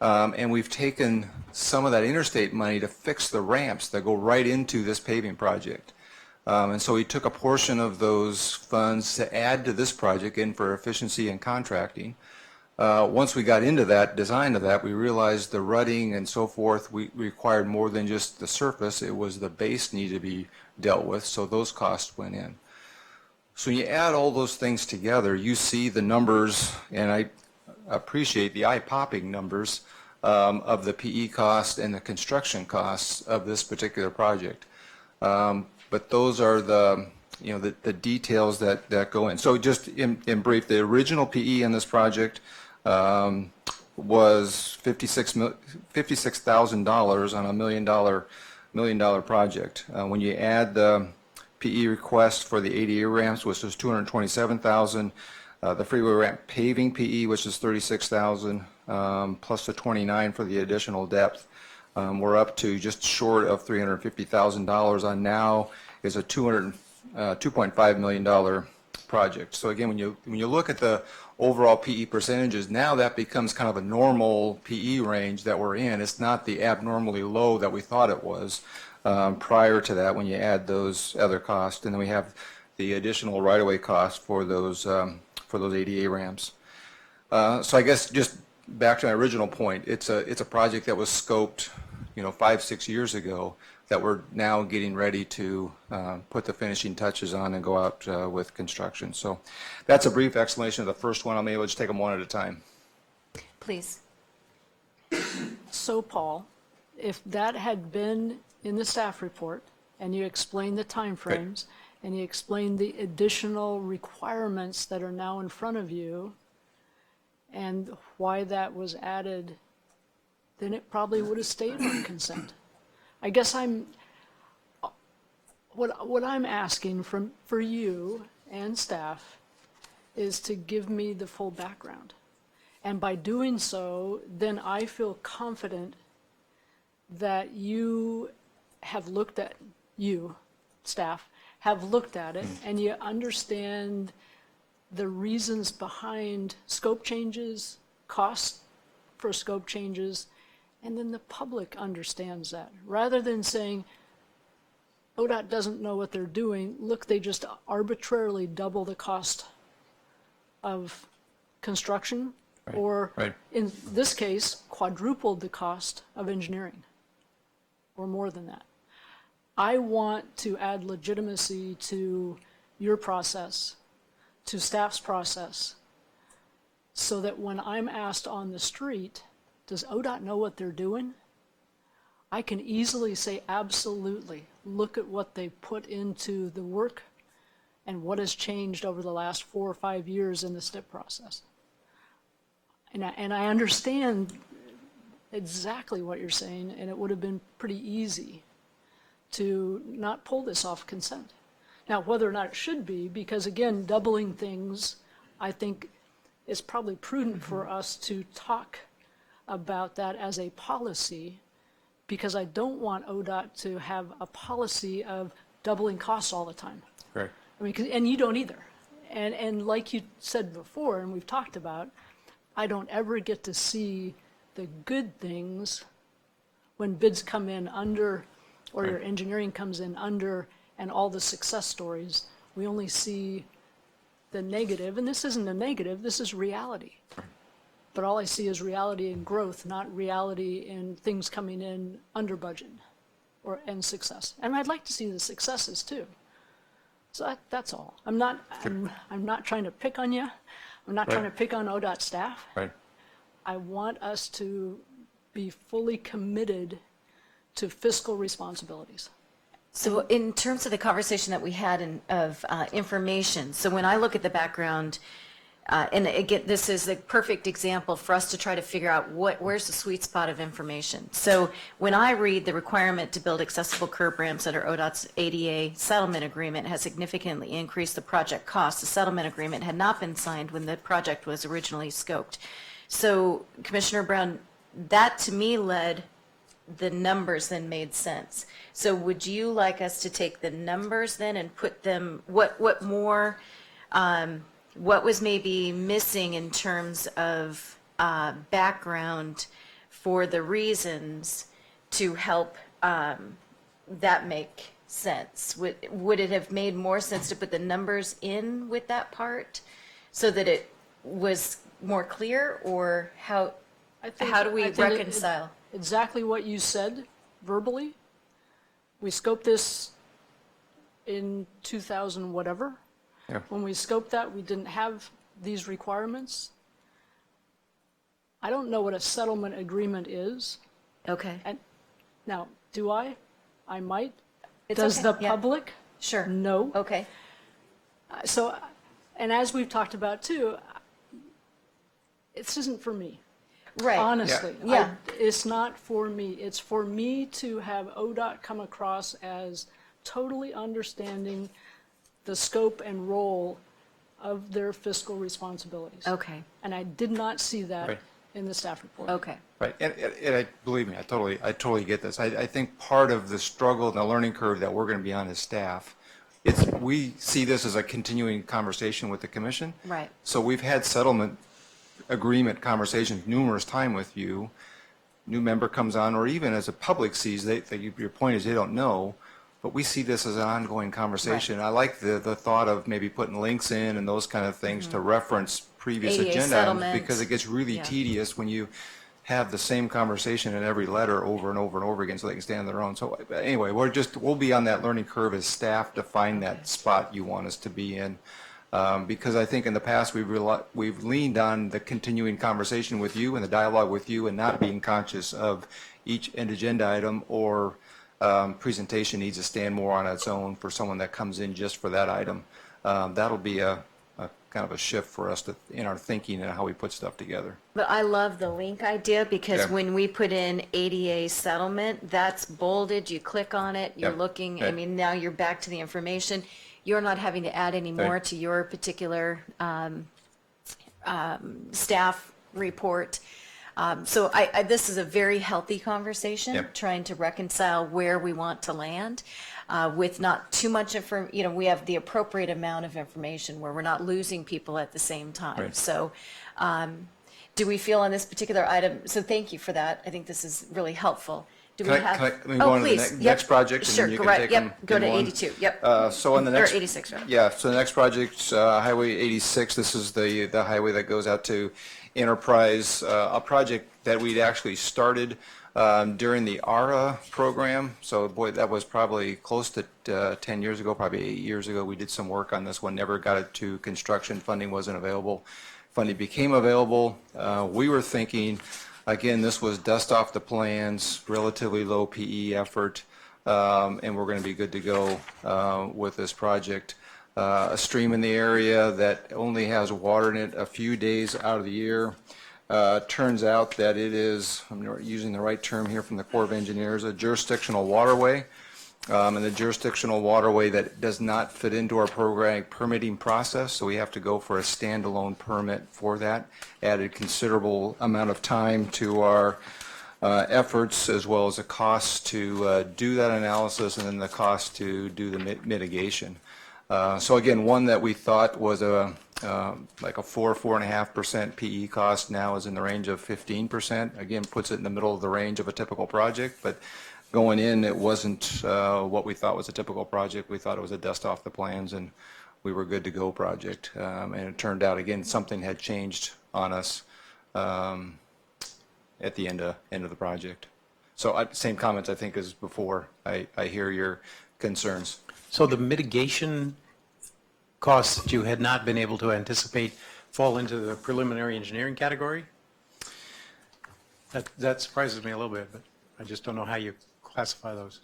and we've taken some of that interstate money to fix the ramps that go right into this paving project. And so we took a portion of those funds to add to this project in for efficiency and contracting. Once we got into that, design of that, we realized the rutting and so forth, we required more than just the surface. It was the base needed to be dealt with, so those costs went in. So when you add all those things together, you see the numbers, and I appreciate the eye-popping numbers of the PE cost and the construction costs of this particular project. But those are the you know, the details that go in. So just in brief, the original PE in this project was $56,000 on a $1 million project. When you add the PE request for the ADA ramps, which was $227,000, the freeway ramp paving PE, which is $36,000, plus the $29,000 for the additional depth, we're up to just short of $350,000 on now is a $2.5 million project. So again, when you look at the overall PE percentages, now that becomes kind of a normal PE range that we're in. It's not the abnormally low that we thought it was prior to that when you add those other costs. And then we have the additional right-of-way costs for those ADA ramps. So I guess just back to my original point, it's a project that was scoped, 5-6 years ago that we're now getting ready to put the finishing touches on and go out with construction. So that's a brief explanation of the first one. I'll maybe just take them one at a time. Please. So, Paul, if that had been in the staff report, and you explained the timeframes, and you explained the additional requirements that are now in front of you, and why that was added, then it probably would have stayed on consent. I guess what I'm asking for you and staff is to give me the full background. And by doing so, then I feel confident that you have looked at, staff, have looked at it, and you understand the reasons behind scope changes, costs for scope changes, and then the public understands that. Rather than saying, ODOT doesn't know what they're doing, look, they just arbitrarily double the cost of construction, or in this case, quadrupled the cost of engineering, or more than that. I want to add legitimacy to your process, to staff's process, so that when I'm asked on the street, does ODOT know what they're doing? I can easily say, absolutely. Look at what they put into the work and what has changed over the last 4 or 5 years in the STIP process. And I understand exactly what you're saying, and it would have been pretty easy to not pull this off consent. Now, whether or not it should be, because again, doubling things, I think it's probably prudent for us to talk about that as a policy, because I don't want ODOT to have a policy of doubling costs all the time. Right. I mean, and you don't either. And like you said before, and we've talked about, I don't ever get to see the good things when bids come in under, or your engineering comes in under, and all the success stories. We only see the negative, and this isn't a negative, this is reality. But all I see is reality in growth, not reality in things coming in under budget and success. And I'd like to see the successes too. So that's all. I'm not trying to pick on you. I'm not trying to pick on ODOT staff. Right. I want us to be fully committed to fiscal responsibilities. So in terms of the conversation that we had of information, so when I look at the background, and again, this is a perfect example for us to try to figure out where's the sweet spot of information. So when I read the requirement to build accessible curb ramps under ODOT's ADA settlement agreement has significantly increased the project cost. The settlement agreement had not been signed when the project was originally scoped. So Commissioner Brown, that to me led the numbers then made sense. So would you like us to take the numbers then and put them, what more, what was maybe missing in terms of background for the reasons to help that make sense? Would it have made more sense to put the numbers in with that part so that it was more clear, or how do we reconcile? Exactly what you said verbally. We scoped this in 2000 whatever. Yeah. When we scoped that, we didn't have these requirements. I don't know what a settlement agreement is. Okay, And now, do I? I might. It's Does okay, the yeah. public? sure. No. Okay, So, and as we've talked about too, this isn't for me. Right. Honestly. Yeah. It's not for me. It's for me to have ODOT come across as totally understanding the scope and role of their fiscal responsibilities. Okay, And I did not see that Right. in the staff report. okay. Right, and believe me, I totally get this. I think part of the struggle and the learning curve that we're going to be on as staff, we see this as a continuing conversation with the commission. Right. So we've had settlement agreement conversations numerous times with you. New member comes on, or even as the public sees, your point is they don't know, but we see this as an ongoing conversation. I like the thought of maybe putting links in and those kind of things to reference previous ADA agenda items, settlements. because it gets really Yeah. tedious when you have the same conversation in every letter over and over and over again, so they can stand on their own. So anyway, we'll be on that learning curve as staff to find that spot you want us to be in. Because I think in the past, we've leaned on the continuing conversation with you and the dialogue with you, and not being conscious of each end agenda item or presentation needs to stand more on its own for someone that comes in just for that item. That'll be a kind of a shift for us in our thinking and how we put stuff together. But I love the link idea, because Yeah. when we put in ADA settlement, that's bolded, you click on it, you're Yeah. looking, I Yeah. mean, now you're back to the information. You're not having to add any more Right. to your particular staff report. So this is a very healthy conversation, Yep. trying to reconcile where we want to land with not too much we have the appropriate amount of information where we're not losing people at the same time. Right. So do we feel on this particular item, so thank you for that. I think this is really helpful. Do we Can I- have? can I- let me Oh, go on to the please. ne- Yep. next project, and Sure, then you go can right, take yep. them Go in to one? 82, yep. So on the next. Or 86, rather. Yeah, so the next project, Highway 86, this is the highway that goes out to Enterprise, a project that we'd actually started during the ARA program. So boy, that was probably close to 10 years ago, probably 8 years ago. We did some work on this one, never got it to construction. Funding wasn't available. Funding became available. We were thinking, again, this was dust off the plans, relatively low PE effort, and we're going to be good to go with this project. A stream in the area that only has water in it a few days out of the year. Turns out that it is, I'm using the right term here from the Corps of Engineers, a jurisdictional waterway. And the jurisdictional waterway that does not fit into our program permitting process, so we have to go for a standalone permit for that. Added considerable amount of time to our efforts, as well as the cost to do that analysis, and then the cost to do the mitigation. So again, one that we thought was like a 4.5% PE cost, now is in the range of 15%. Again, puts it in the middle of the range of a typical project, but going in, it wasn't what we thought was a typical project. We thought it was a dust off the plans, and we were good to go project. And it turned out, again, something had changed on us at the end of the project. So same comments, I think, as before. I hear your concerns. So the mitigation costs that you had not been able to anticipate fall into the preliminary engineering category? That surprises me a little bit, but I just don't know how you classify those.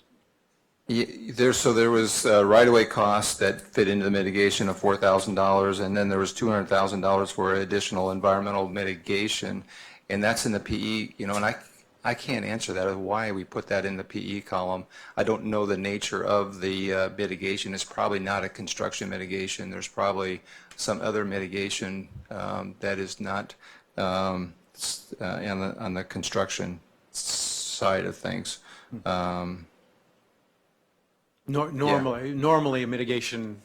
There was right-of-way costs that fit into the mitigation of $4,000, and then there was $200,000 for additional environmental mitigation, and that's in the PE, and I can't answer that, of why we put that in the PE column. I don't know the nature of the mitigation. It's probably not a construction mitigation. There's probably some other mitigation that is not on the construction side of things. Normally a mitigation,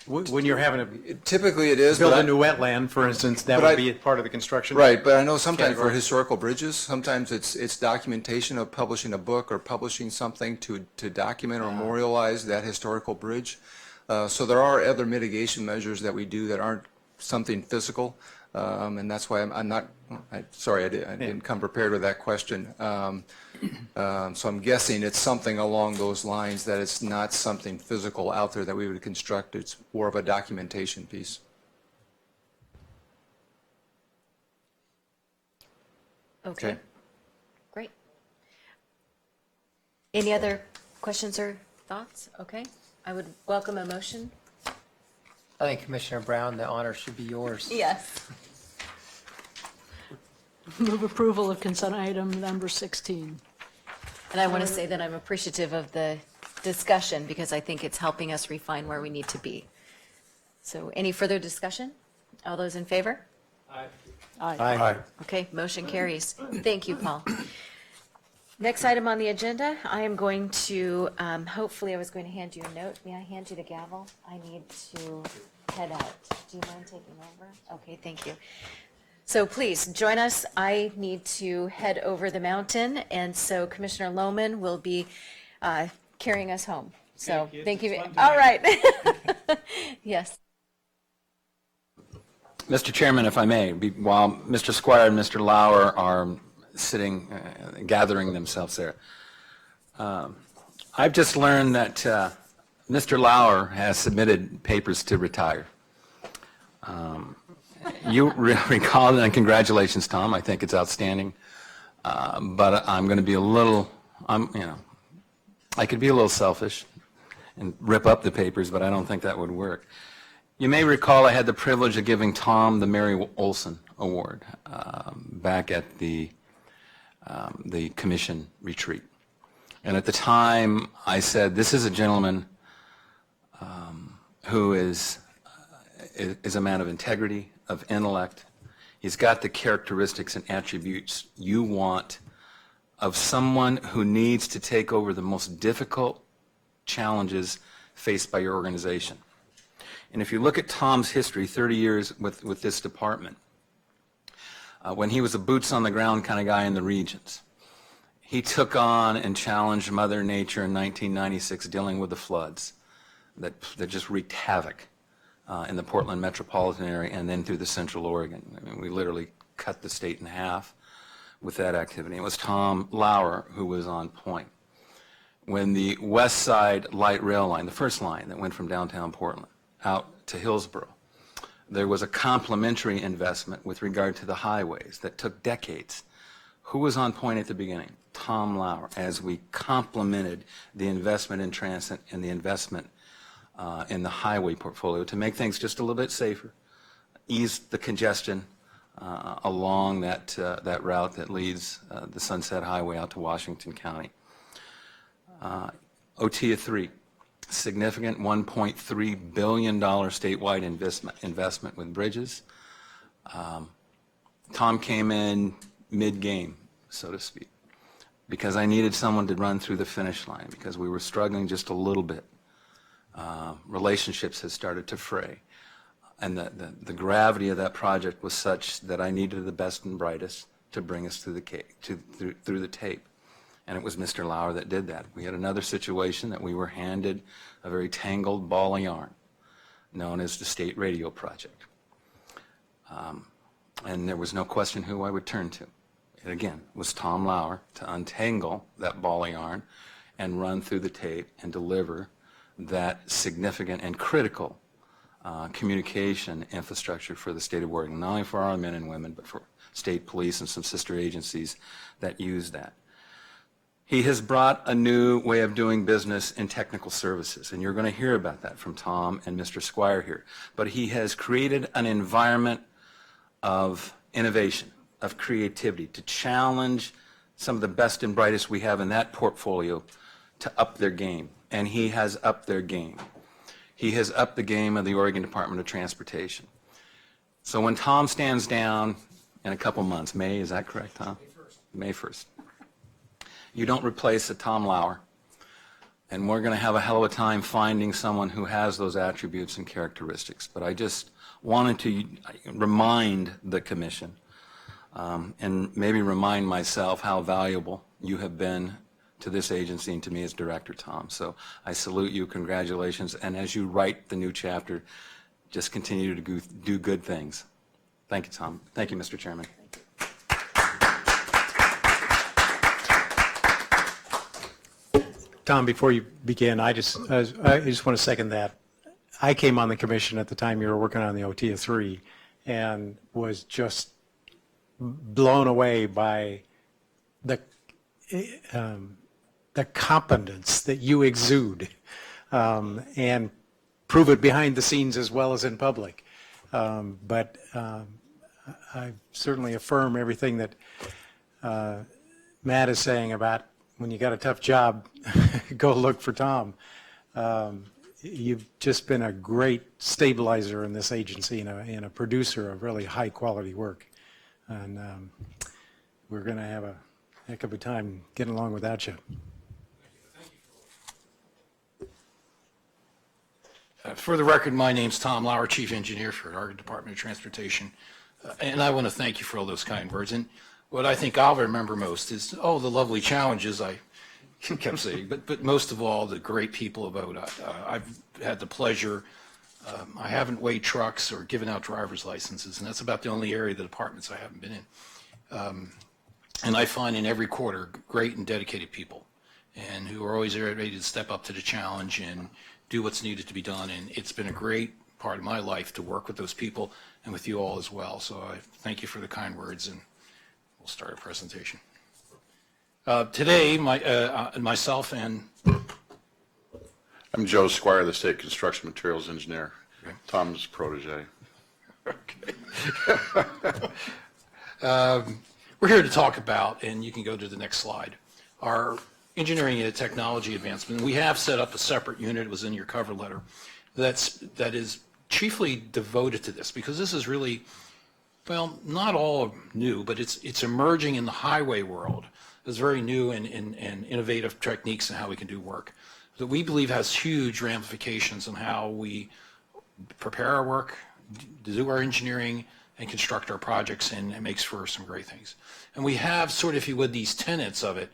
when you're having to Typically it is, build but a new wetland, for instance, that but I- would be part of the construction. right, but I know sometimes for Category. historical bridges, sometimes it's documentation of publishing a book or publishing something to document or memorialize that historical bridge. So there are other mitigation measures that we do that aren't something physical, and that's why I'm not, sorry, I didn't come prepared with that question. So I'm guessing it's something along those lines, that it's not something physical out there that we would construct. It's more of a documentation piece. Okay, Okay. great. Any other questions or thoughts? Okay, I would welcome a motion. I think Commissioner Brown, the honor should be yours. Yes. Move approval of consent item number 16. And I want to say that I'm appreciative of the discussion because I think it's helping us refine where we need to be. So any further discussion? All those in favor? Aye. Okay, motion carries. Thank you, Paul. Next item on the agenda, I am going to, hopefully I was going to hand you a note. May I hand you the gavel? I need to head out. Do you mind taking over? Okay, thank you. So please, join us. I need to head over the mountain, and so Commissioner Lohman will be carrying us home. So, thank you. All right. Yes. Mr. Chairman, if I may, while Mr. Squire and Mr. Lauer are sitting, gathering themselves there, I've just learned that Mr. Lauer has submitted papers to retire. You recall, and congratulations, Tom, I think it's outstanding, but I'm going to be a little, I could be a little selfish and rip up the papers, but I don't think that would work. You may recall I had the privilege of giving Tom the Mary Olson Award back at the commission retreat. And at the time, I said, this is a gentleman who is a man of integrity, of intellect. He's got the characteristics and attributes you want of someone who needs to take over the most difficult challenges faced by your organization. And if you look at Tom's history, 30 years with this department, when he was a boots-on-the-ground kind of guy in the regions, he took on and challenged Mother Nature in 1996 dealing with the floods that just wreaked havoc in the Portland metropolitan area and then through the Central Oregon. I mean, we literally cut the state in half with that activity. It was Tom Lauer who was on point. When the West Side Light Rail line, the first line that went from downtown Portland out to Hillsborough, there was a complementary investment with regard to the highways that took decades. Who was on point at the beginning? Tom Lauer, as we complemented the investment in transit and the investment in the highway portfolio to make things just a little bit safer, ease the congestion along that route that leads the Sunset Highway out to Washington County. OTIA 3, significant $1.3 billion statewide investment with bridges. Tom came in mid-game, so to speak, because I needed someone to run through the finish line because we were struggling just a little bit. Relationships had started to fray. And the gravity of that project was such that I needed the best and brightest to bring us through the tape. And it was Mr. Lauer that did that. We had another situation that we were handed a very tangled ball of yarn known as the State Radio Project. And there was no question who I would turn to. It again was Tom Lauer to untangle that ball of yarn and run through the tape and deliver that significant and critical communication infrastructure for the state of Oregon, not only for our men and women, but for state police and some sister agencies that use that. He has brought a new way of doing business in technical services, and you're going to hear about that from Tom and Mr. Squire here. But he has created an environment of innovation, of creativity, to challenge some of the best and brightest we have in that portfolio to up their game, and he has upped their game. He has upped the game of the Oregon Department of Transportation. So when Tom stands down in a couple months, May, is that correct, Tom? May 1st. You don't replace a Tom Lauer, and we're going to have a hell of a time finding someone who has those attributes and characteristics. But I just wanted to remind the commission and maybe remind myself how valuable you have been to this agency and to me as director, Tom. So I salute you, congratulations, and as you write the new chapter, just continue to do good things. Thank you, Tom. Thank you, Mr. Chairman. Tom, before you begin, I just want to second that. I came on the commission at the time you were working on the OTIA 3 and was just blown away by the competence that you exude and prove it behind the scenes as well as in public. But I certainly affirm everything that Matt is saying about when you got a tough job, go look for Tom. You've just been a great stabilizer in this agency and a producer of really high quality work. And we're going to have a heck of a time getting along without you. For the record, my name's Tom Lauer, Chief Engineer for our Department of Transportation. And I want to thank you for all those kind words. And what I think I'll remember most is, the lovely challenges I kept saying, but most of all, the great people of ODOT. I've had the pleasure, I haven't weighed trucks or given out driver's licenses, and that's about the only area of the departments I haven't been in. And I find in every quarter great and dedicated people, and who are always ready to step up to the challenge and do what's needed to be done. And it's been a great part of my life to work with those people and with you all as well. So I thank you for the kind words, and we'll start our presentation. Today, myself and... I'm Joe Squire, the State Construction Materials Engineer, Tom's protege. Okay. We're here to talk about, and you can go to the next slide, our engineering and technology advancement. We have set up a separate unit, it was in your cover letter, that is chiefly devoted to this, because this is really, well, not all new, but it's emerging in the highway world. It's very new and innovative techniques in how we can do work that we believe has huge ramifications on how we prepare our work, do our engineering, and construct our projects, and it makes for some great things. And we have sort of, if you would, these tenets of it.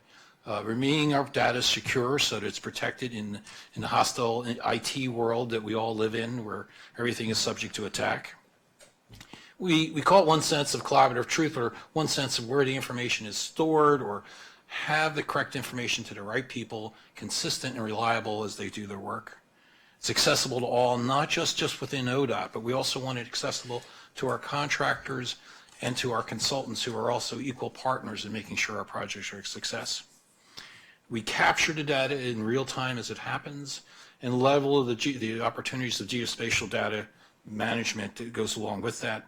Remaining our data secure so that it's protected in the hostile IT world that we all live in, where everything is subject to attack. We call it one sense of collaborative truth, or one sense of where the information is stored, or have the correct information to the right people, consistent and reliable as they do their work. It's accessible to all, not just within ODOT, but we also want it accessible to our contractors and to our consultants, who are also equal partners in making sure our projects are a success. We capture the data in real time as it happens, and level of the opportunities of geospatial data management that goes along with that.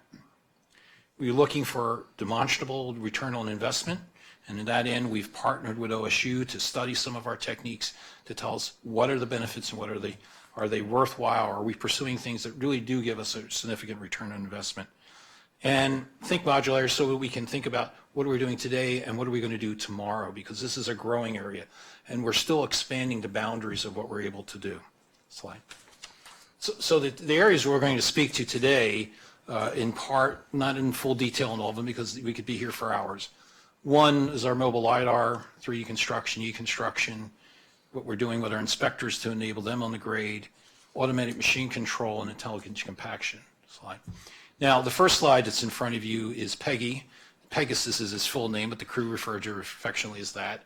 We're looking for demonstrable return on investment, and to that end, we've partnered with OSU to study some of our techniques to tell us what are the benefits and what are they worthwhile? Are we pursuing things that really do give us a significant return on investment? And think modular, so that we can think about what are we doing today and what are we going to do tomorrow, because this is a growing area and we're still expanding the boundaries of what we're able to do. Slide. So the areas we're going to speak to today, in part, not in full detail in all of them because we could be here for hours. One is our mobile LiDAR, 3D construction, e-construction, what we're doing with our inspectors to enable them on the grade, automatic machine control, and intelligent compaction. Slide. Now, the first slide that's in front of you is PEGI. Pegasus is his full name, but the crew refer to it affectionately as that.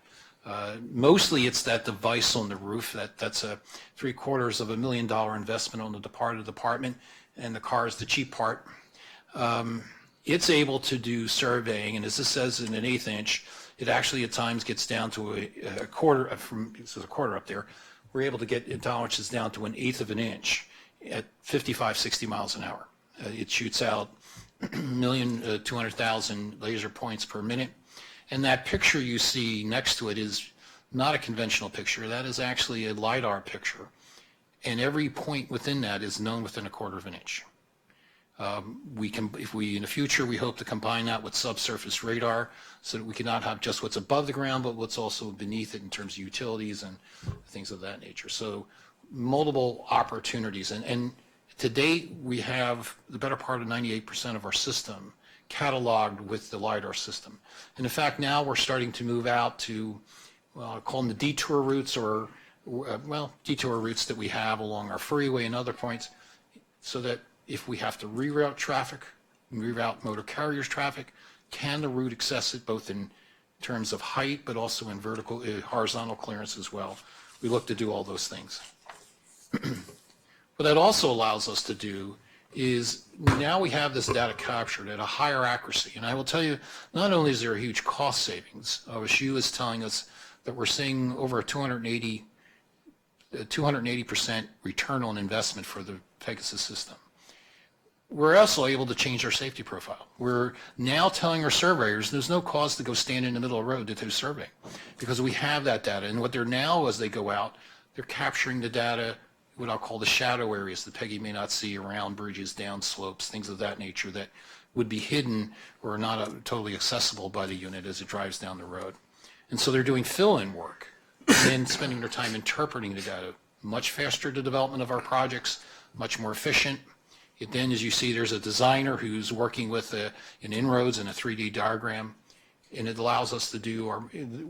Mostly it's that device on the roof. That's a $750,000 investment on the part of the department, and the car is the cheap part. It's able to do surveying, and as this says in an 1/8 inch, it actually at times gets down to a quarter, this is a quarter up there. We're able to get tolerances down to 1/8 of an inch at 55, 60 miles an hour. It shoots out 1,200,000 laser points per minute. And that picture you see next to it is not a conventional picture. That is actually a LiDAR picture. And every point within that is known within a quarter of an inch. In the future, we hope to combine that with subsurface radar so that we can not have just what's above the ground, but what's also beneath it in terms of utilities and things of that nature. So multiple opportunities. And to date, we have the better part of 98% of our system cataloged with the LiDAR system. And in fact, now we're starting to move out to, well, I call them the detour routes, or, detour routes that we have along our freeway and other points, so that if we have to reroute traffic, reroute motor carriers traffic, can the route access it both in terms of height, but also in vertical, horizontal clearance as well. We look to do all those things. What that also allows us to do is now we have this data captured at a higher accuracy. And I will tell you, not only is there a huge cost savings, OSU is telling us that we're seeing over a 280 a 280% return on investment for the Pegasus system. We're also able to change our safety profile. We're now telling our surveyors there's no cause to go stand in the middle of the road to do surveying because we have that data. And what they're now, as they go out, they're capturing the data, what I'll call the shadow areas that Peggy may not see around bridges, down slopes, things of that nature that would be hidden or not totally accessible by the unit as it drives down the road. And so they're doing fill-in work and then spending their time interpreting the data. Much faster to development of our projects, much more efficient. Then, as you see, there's a designer who's working with an inroads and a 3D diagram, and it allows us to do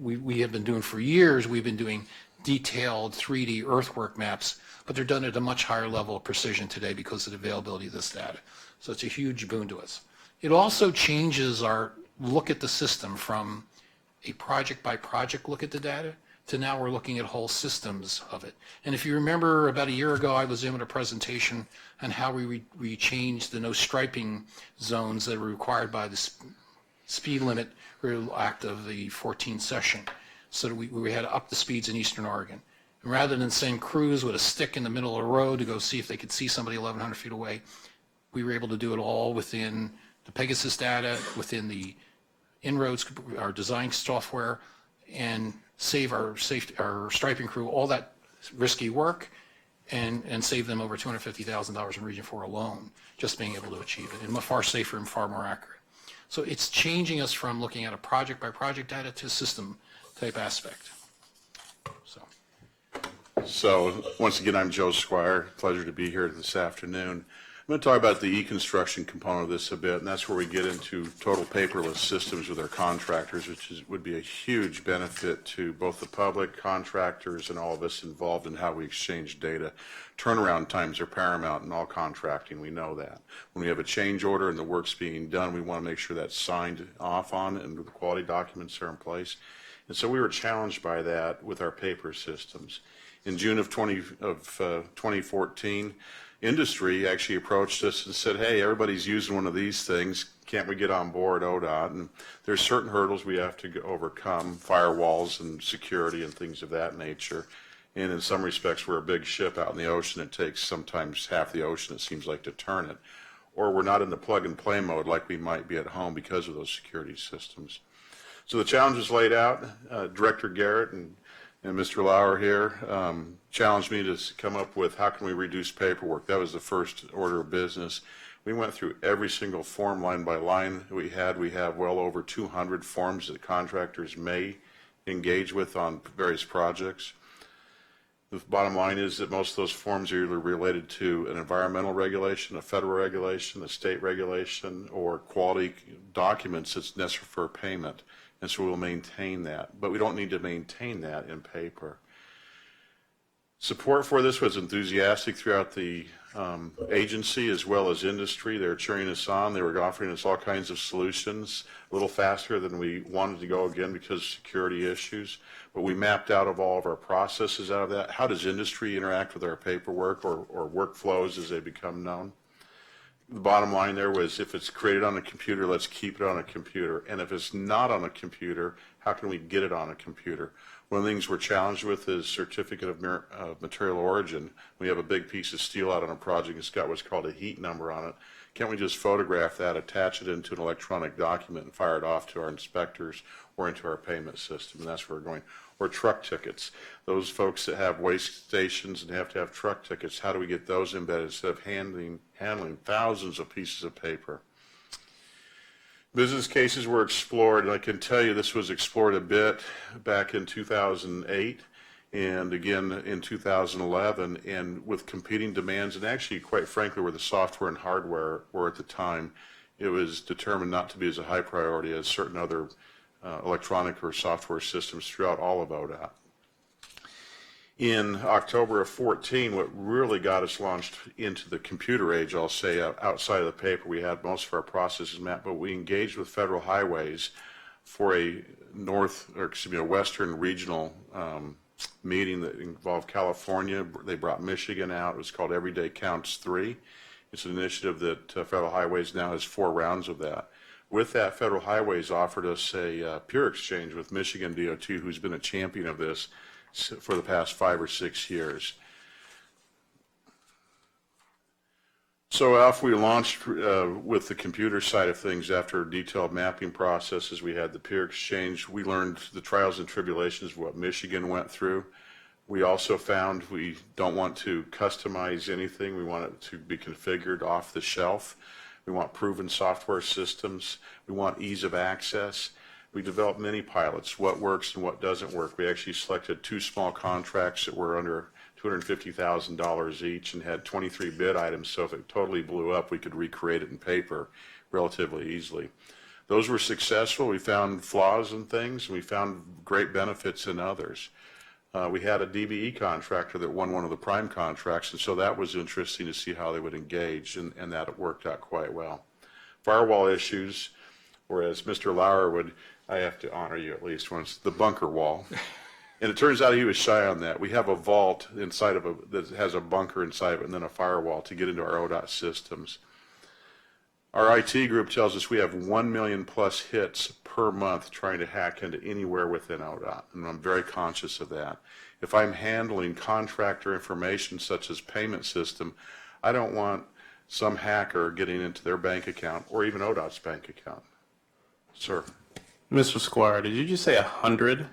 we have been doing for years, we've been doing detailed 3D earthwork maps, but they're done at a much higher level of precision today because of the availability of this data. So it's a huge boon to us. It also changes our look at the system from a project by project look at the data to now we're looking at whole systems of it. And if you remember about a year ago, I was doing a presentation on how we changed the no striping zones that were required by the speed limit act of the 14th session. So that we had to up the speeds in Eastern Oregon. And rather than send crews with a stick in the middle of the road to go see if they could see somebody 1,100 feet away, we were able to do it all within the Pegasus data, within the inroads, our design software, and save our striping crew all that risky work and save them over $250,000 in Region 4 alone, just being able to achieve it, and far safer and far more accurate. So it's changing us from looking at a project by project data to a system type aspect. So once again, I'm Joe Squire. Pleasure to be here this afternoon. I'm going to talk about the e-construction component of this a bit, and that's where we get into total paperless systems with our contractors, which would be a huge benefit to both the public, contractors, and all of us involved in how we exchange data. Turnaround times are paramount in all contracting. We know that. When we have a change order and the work's being done, we want to make sure that's signed off on and the quality documents are in place. And so we were challenged by that with our paper systems. In June of 2014, industry actually approached us and said, hey, everybody's using one of these things. Can't we get on board ODOT? And there's certain hurdles we have to overcome, firewalls and security and things of that nature. And in some respects, we're a big ship out in the ocean. It takes sometimes half the ocean, it seems like, to turn it. Or we're not in the plug and play mode like we might be at home because of those security systems. So the challenge was laid out. Director Garrett and Mr. Lauer here challenged me to come up with how can we reduce paperwork. That was the first order of business. We went through every single form line by line we had. We have well over 200 forms that contractors may engage with on various projects. The bottom line is that most of those forms are either related to an environmental regulation, a federal regulation, a state regulation, or quality documents that's necessary for payment. And so we'll maintain that. But we don't need to maintain that in paper. Support for this was enthusiastic throughout the agency as well as industry. They were cheering us on. They were offering us all kinds of solutions, a little faster than we wanted to go, again, because of security issues. But we mapped out of all of our processes out of that. How does industry interact with our paperwork or workflows as they become known? The bottom line there was if it's created on a computer, let's keep it on a computer. And if it's not on a computer, how can we get it on a computer? One of the things we're challenged with is certificate of material origin. We have a big piece of steel out on a project. It's got what's called a heat number on it. Can't we just photograph that, attach it into an electronic document, and fire it off to our inspectors or into our payment system? And that's where we're going. Or truck tickets. Those folks that have waste stations and have to have truck tickets, how do we get those embedded instead of handling thousands of pieces of paper? Business cases were explored, and I can tell you this was explored a bit back in 2008 and again in 2011, and with competing demands, and actually, quite frankly, where the software and hardware were at the time, it was determined not to be as a high priority as certain other electronic or software systems throughout all of ODOT. In October of 14, what really got us launched into the computer age, I'll say, outside of the paper, we had most of our processes mapped, but we engaged with Federal Highways for a Western regional meeting that involved California. They brought Michigan out. It was called Everyday Counts 3. It's an initiative that Federal Highways now has 4 rounds of that. With that, Federal Highways offered us a peer exchange with Michigan DOT, who's been a champion of this, for the past 5 or 6 years. So after we launched with the computer side of things, after detailed mapping processes, we had the peer exchange. We learned the trials and tribulations of what Michigan went through. We also found we don't want to customize anything. We want it to be configured off the shelf. We want proven software systems. We want ease of access. We developed many pilots, what works and what doesn't work. We actually selected 2 small contracts that were under $250,000 each and had 23 bid items, so if it totally blew up, we could recreate it in paper relatively easily. Those were successful. We found flaws in things, and we found great benefits in others. We had a DBE contractor that won one of the prime contracts, and so that was interesting to see how they would engage, and that it worked out quite well. Firewall issues, whereas Mr. Lauer would, I have to honor you at least once, the bunker wall. And it turns out he was shy on that. We have a vault inside of that has a bunker inside of it and then a firewall to get into our ODOT systems. Our IT group tells us we have 1 million plus hits per month trying to hack into anywhere within ODOT, and I'm very conscious of that. If I'm handling contractor information such as payment system, I don't want some hacker getting into their bank account or even ODOT's bank account. Sir. Mr. Squire, did you just say 100?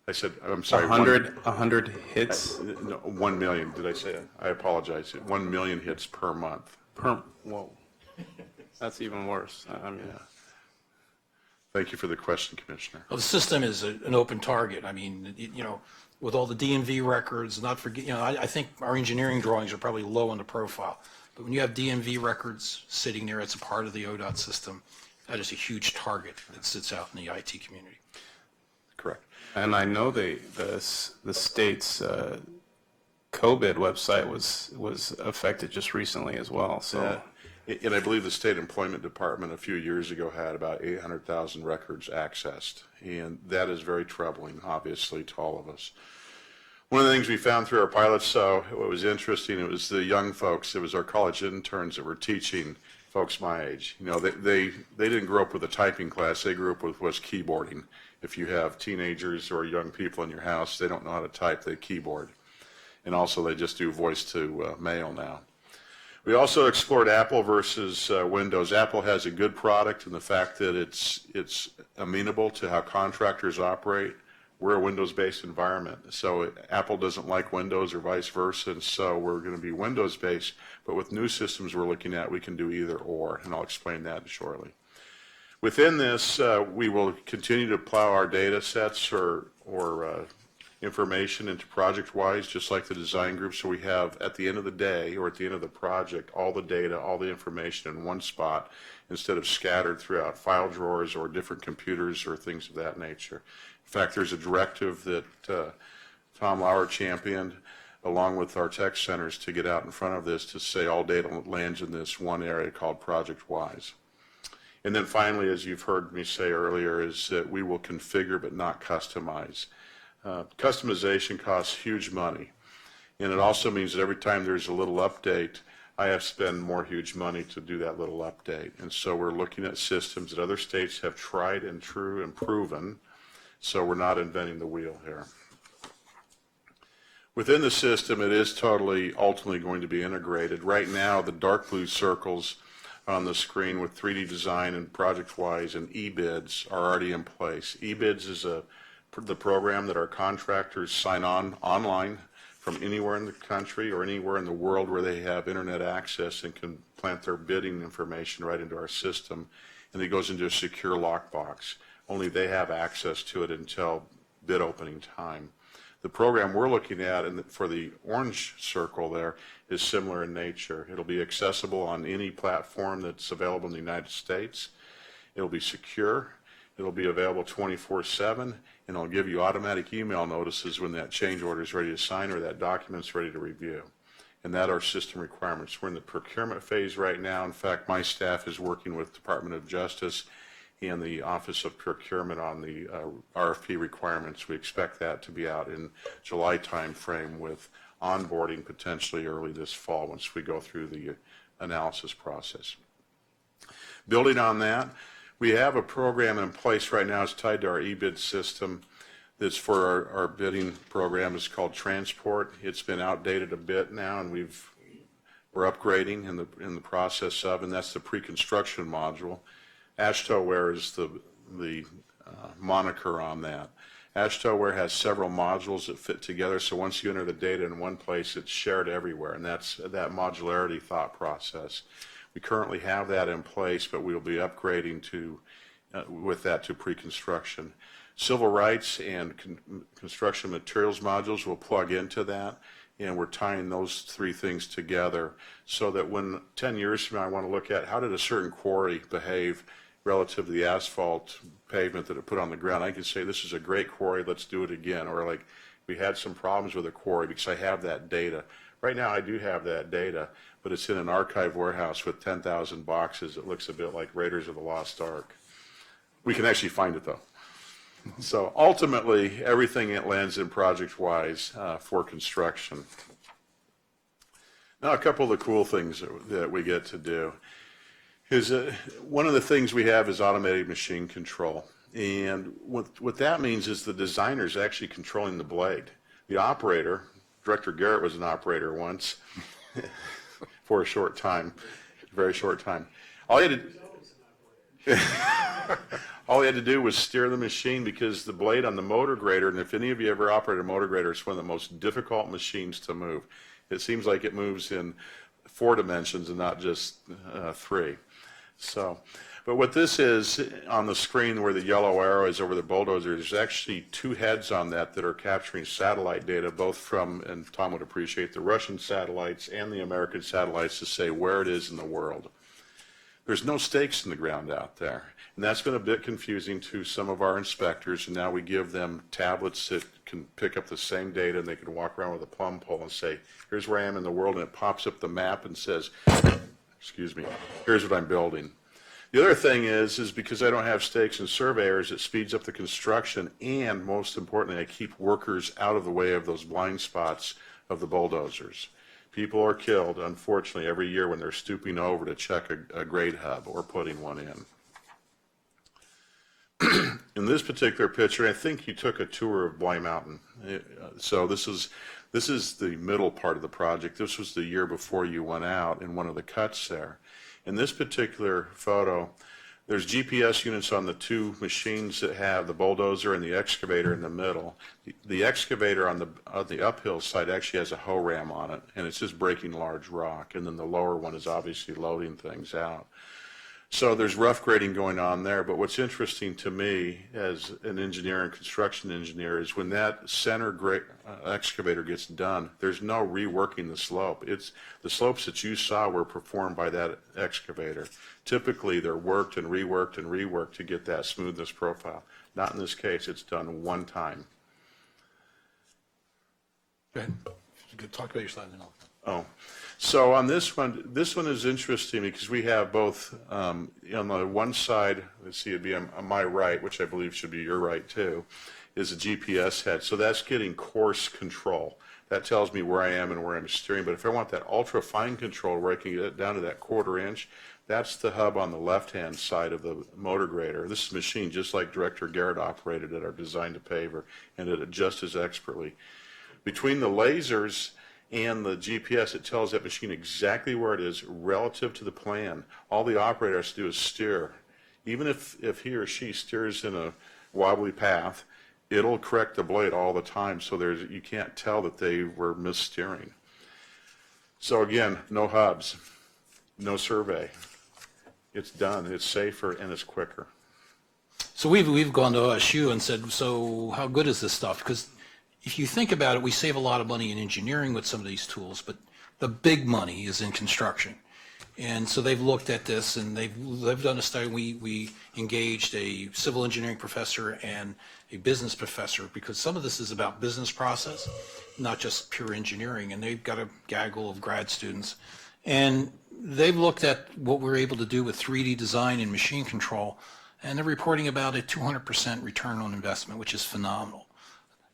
I said, I'm sorry. 100 hits? No, 1 million, did I say that? I apologize. 1 million hits per month. Whoa. That's even worse. I mean, Yeah. Thank you for the question, Commissioner. Well, the system is an open target. I mean, you know, with all the DMV records, not forget, you know, I think our engineering drawings are probably low on the profile. But when you have DMV records sitting there, it's a part of the ODOT system. That is a huge target that sits out in the IT community. Correct. and I know the state's COBID website was affected just recently as well. So. Yeah. And I believe the State Employment Department a few years ago had about 800,000 records accessed, and that is very troubling, obviously, to all of us. One of the things we found through our pilots, what was interesting, it was the young folks, it was our college interns that were teaching folks my age. You know, they didn't grow up with a typing class, they grew up with what's keyboarding. If you have teenagers or young people in your house, they don't know how to type, they keyboard. And also they just do voice to mail now. We also explored Apple versus Windows. Apple has a good product in the fact that it's amenable to how contractors operate. We're a Windows-based environment, so Apple doesn't like Windows or vice versa, and so we're going to be Windows-based. But with new systems we're looking at, we can do either or, and I'll explain that shortly. Within this, we will continue to plow our data sets or information into ProjectWise, just like the design group, so we have at the end of the day or at the end of the project all the data, all the information in one spot instead of scattered throughout file drawers or different computers or things of that nature. In fact, there's a directive that Tom Lauer championed along with our tech centers to get out in front of this to say all data lands in this one area called ProjectWise. And then finally, as you've heard me say earlier, is that we will configure but not customize. Customization costs huge money, and it also means that every time there's a little update, I have to spend more huge money to do that little update. And so we're looking at systems that other states have tried and true and proven, so we're not inventing the wheel here. Within the system, it is totally ultimately going to be integrated. Right now, the dark blue circles on the screen with 3D design and ProjectWise and eBids are already in place. eBids is the program that our contractors sign on online from anywhere in the country or anywhere in the world where they have internet access and can plant their bidding information right into our system, and it goes into a secure lockbox. Only they have access to it until bid opening time. The program we're looking at for the orange circle there is similar in nature. It'll be accessible on any platform that's available in the United States. It'll be secure. It'll be available 24/7, and it'll give you automatic email notices when that change order is ready to sign or that document's ready to review. And that are system requirements. We're in the procurement phase right now. In fact, my staff is working with Department of Justice and the Office of Procurement on the RFP requirements. We expect that to be out in July timeframe with onboarding potentially early this fall once we go through the analysis process. Building on that, we have a program in place right now. It's tied to our eBid system that's for our bidding program. It's called Transport. It's been outdated a bit now, and we're upgrading in the process of, and that's the pre-construction module. AASHTOWare is the moniker on that. AASHTOWare has several modules that fit together, so once you enter the data in one place, it's shared everywhere, and that's that modularity thought process. We currently have that in place, but we'll be upgrading with that to pre-construction. Civil rights and construction materials modules will plug into that, and we're tying those three things together so that when 10 years from now I want to look at how did a certain quarry behave relative to the asphalt pavement that it put on the ground, I can say this is a great quarry, let's do it again. Or like we had some problems with a quarry because I have that data. Right now I do have that data, but it's in an archive warehouse with 10,000 boxes. It looks a bit like Raiders of the Lost Ark. We can actually find it though. So ultimately, everything it lands in project-wise for construction. Now, a couple of the cool things that we get to do is one of the things we have is automated machine control. And what that means is the designer is actually controlling the blade. The operator, Director Garrett was an operator once for a short time, very short time. All he had to do was steer the machine because the blade on the motor grader, and if any of you ever operated a motor grader, it's one of the most difficult machines to move. It seems like it moves in 4 dimensions and not just 3. So, but what this is on the screen where the yellow arrow is over the bulldozer, there's actually 2 heads on that are capturing satellite data, both from, and Tom would appreciate, the Russian satellites and the American satellites to say where it is in the world. There's no stakes in the ground out there. And that's been a bit confusing to some of our inspectors, and now we give them tablets that can pick up the same data, and they can walk around with a plumb pole and say, here's where I am in the world, and it pops up the map and says, excuse me, here's what I'm building. The other thing is because I don't have stakes and surveyors, it speeds up the construction, and most importantly, I keep workers out of the way of those blind spots of the bulldozers. People are killed, unfortunately, every year when they're stooping over to check a grade hub or putting one in. In this particular picture, I think you took a tour of Bly Mountain. So this is the middle part of the project. This was the year before you went out in one of the cuts there. In this particular photo, there's GPS units on the 2 machines that have the bulldozer and the excavator in the middle. The excavator on the uphill side actually has a hoe ram on it, and it's just breaking large rock. And then the lower one is obviously loading things out. So there's rough grading going on there, but what's interesting to me as an engineer and construction engineer is when that center excavator gets done, there's no reworking the slope. The slopes that you saw were performed by that excavator. Typically, they're worked and reworked to get that smoothness profile. Not in this case, it's done one time. Go ahead. Talk about your slide then. Oh, so on this one is interesting because we have both, on the one side, let's see, it'd be on my right, which I believe should be your right too, is a GPS head. So that's getting coarse control. That tells me where I am and where I'm steering. But if I want that ultra fine control where I can get it down to that 1/4 inch, that's the hub on the left-hand side of the motor grader. This is a machine just like Director Garrett operated at our design to paver, and it adjusts as expertly. Between the lasers and the GPS, it tells that machine exactly where it is relative to the plan. All the operator has to do is steer. Even if he or she steers in a wobbly path, it'll correct the blade all the time, so you can't tell that they were missteering. So again, no hubs, no survey. It's done, it's safer, and it's quicker. So we've gone to OSU and said, so how good is this stuff? Because if you think about it, we save a lot of money in engineering with some of these tools, but the big money is in construction. And so they've looked at this, and they've done a study. We engaged a civil engineering professor and a business professor, because some of this is about business process, not just pure engineering. And they've got a gaggle of grad students. And they've looked at what we're able to do with 3D design and machine control, and they're reporting about a 200% return on investment, which is phenomenal.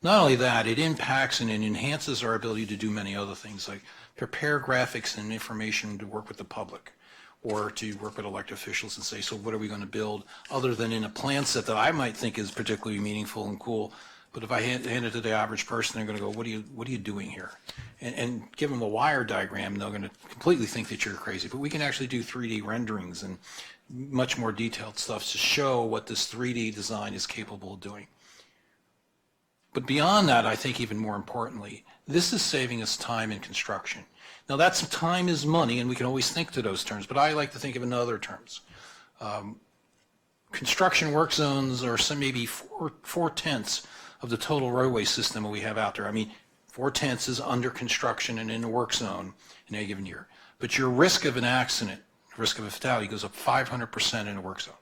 Not only that, it impacts and it enhances our ability to do many other things, like prepare graphics and information to work with the public, or to work with elected officials and say, so what are we going to build, other than in a plan set that I might think is particularly meaningful and cool. But if I hand it to the average person, they're going to go, what are you doing here? And give them a wire diagram, and they're going to completely think that you're crazy. But we can actually do 3D renderings and much more detailed stuff to show what this 3D design is capable of doing. But beyond that, I think even more importantly, this is saving us time in construction. Now, that's time is money, and we can always think to those terms, but I like to think of it in other terms. Construction work zones are some maybe four-tenths of the total roadway system that we have out there. I mean, 4/10 is under construction and in a work zone in a given year. But your risk of an accident, risk of a fatality, goes up 500% in a work zone.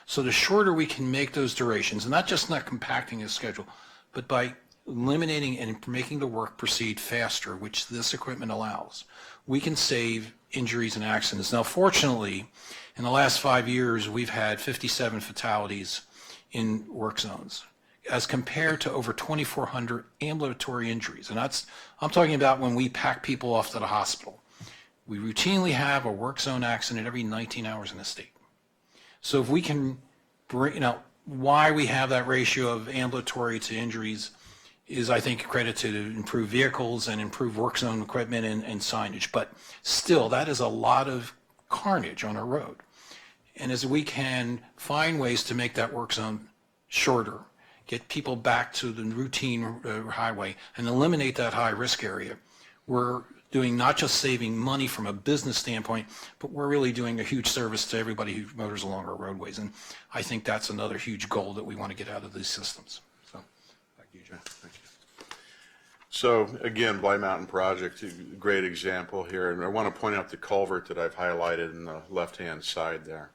So the shorter we can make those durations, and not compacting a schedule, but by eliminating and making the work proceed faster, which this equipment allows, we can save injuries and accidents. Now, fortunately, in the last 5 years, we've had 57 fatalities in work zones, as compared to over 2,400 ambulatory injuries. And I'm talking about when we pack people off to the hospital. We routinely have a work zone accident every 19 hours in the state. So if we can bring, why we have that ratio of ambulatory to injuries is, I think, a credit to improved vehicles and improved work zone equipment and signage. But still, that is a lot of carnage on our road. And as we can find ways to make that work zone shorter, get people back to the routine highway, and eliminate that high-risk area, we're doing not just saving money from a business standpoint, but we're really doing a huge service to everybody who motors along our roadways. And I think that's another huge goal that we want to get out of these systems. So, back to you, John. Thank you. So again, Bly Mountain Project, a great example here. And I want to point out the culvert that I've highlighted in the left-hand side there.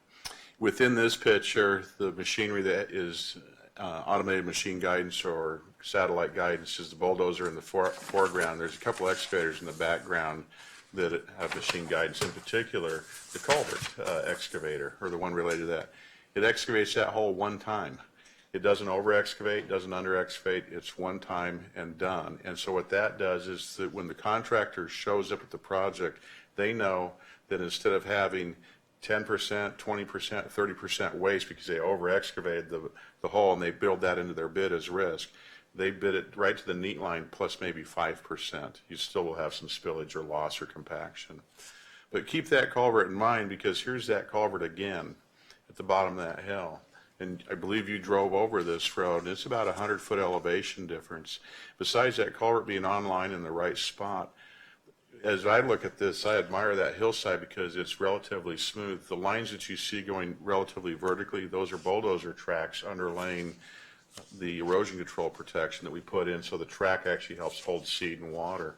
Within this picture, the machinery that is automated machine guidance or satellite guidance is the bulldozer in the foreground. There's a couple excavators in the background that have machine guidance, in particular the culvert excavator, or the one related to that. It excavates that hole one time. It doesn't over excavate, doesn't under excavate, it's one time and done. And so what that does is that when the contractor shows up at the project, they know that instead of having 10%, 20%, 30% waste because they over excavated the hole and they build that into their bid as risk, they bid it right to the neat line plus maybe 5%. You still will have some spillage or loss or compaction. But keep that culvert in mind, because here's that culvert again at the bottom of that hill. And I believe you drove over this road, and it's about 100-foot elevation difference. Besides that culvert being online in the right spot, as I look at this, I admire that hillside because it's relatively smooth. The lines that you see going relatively vertically, those are bulldozer tracks underlaying the erosion control protection that we put in, so the track actually helps hold seed and water.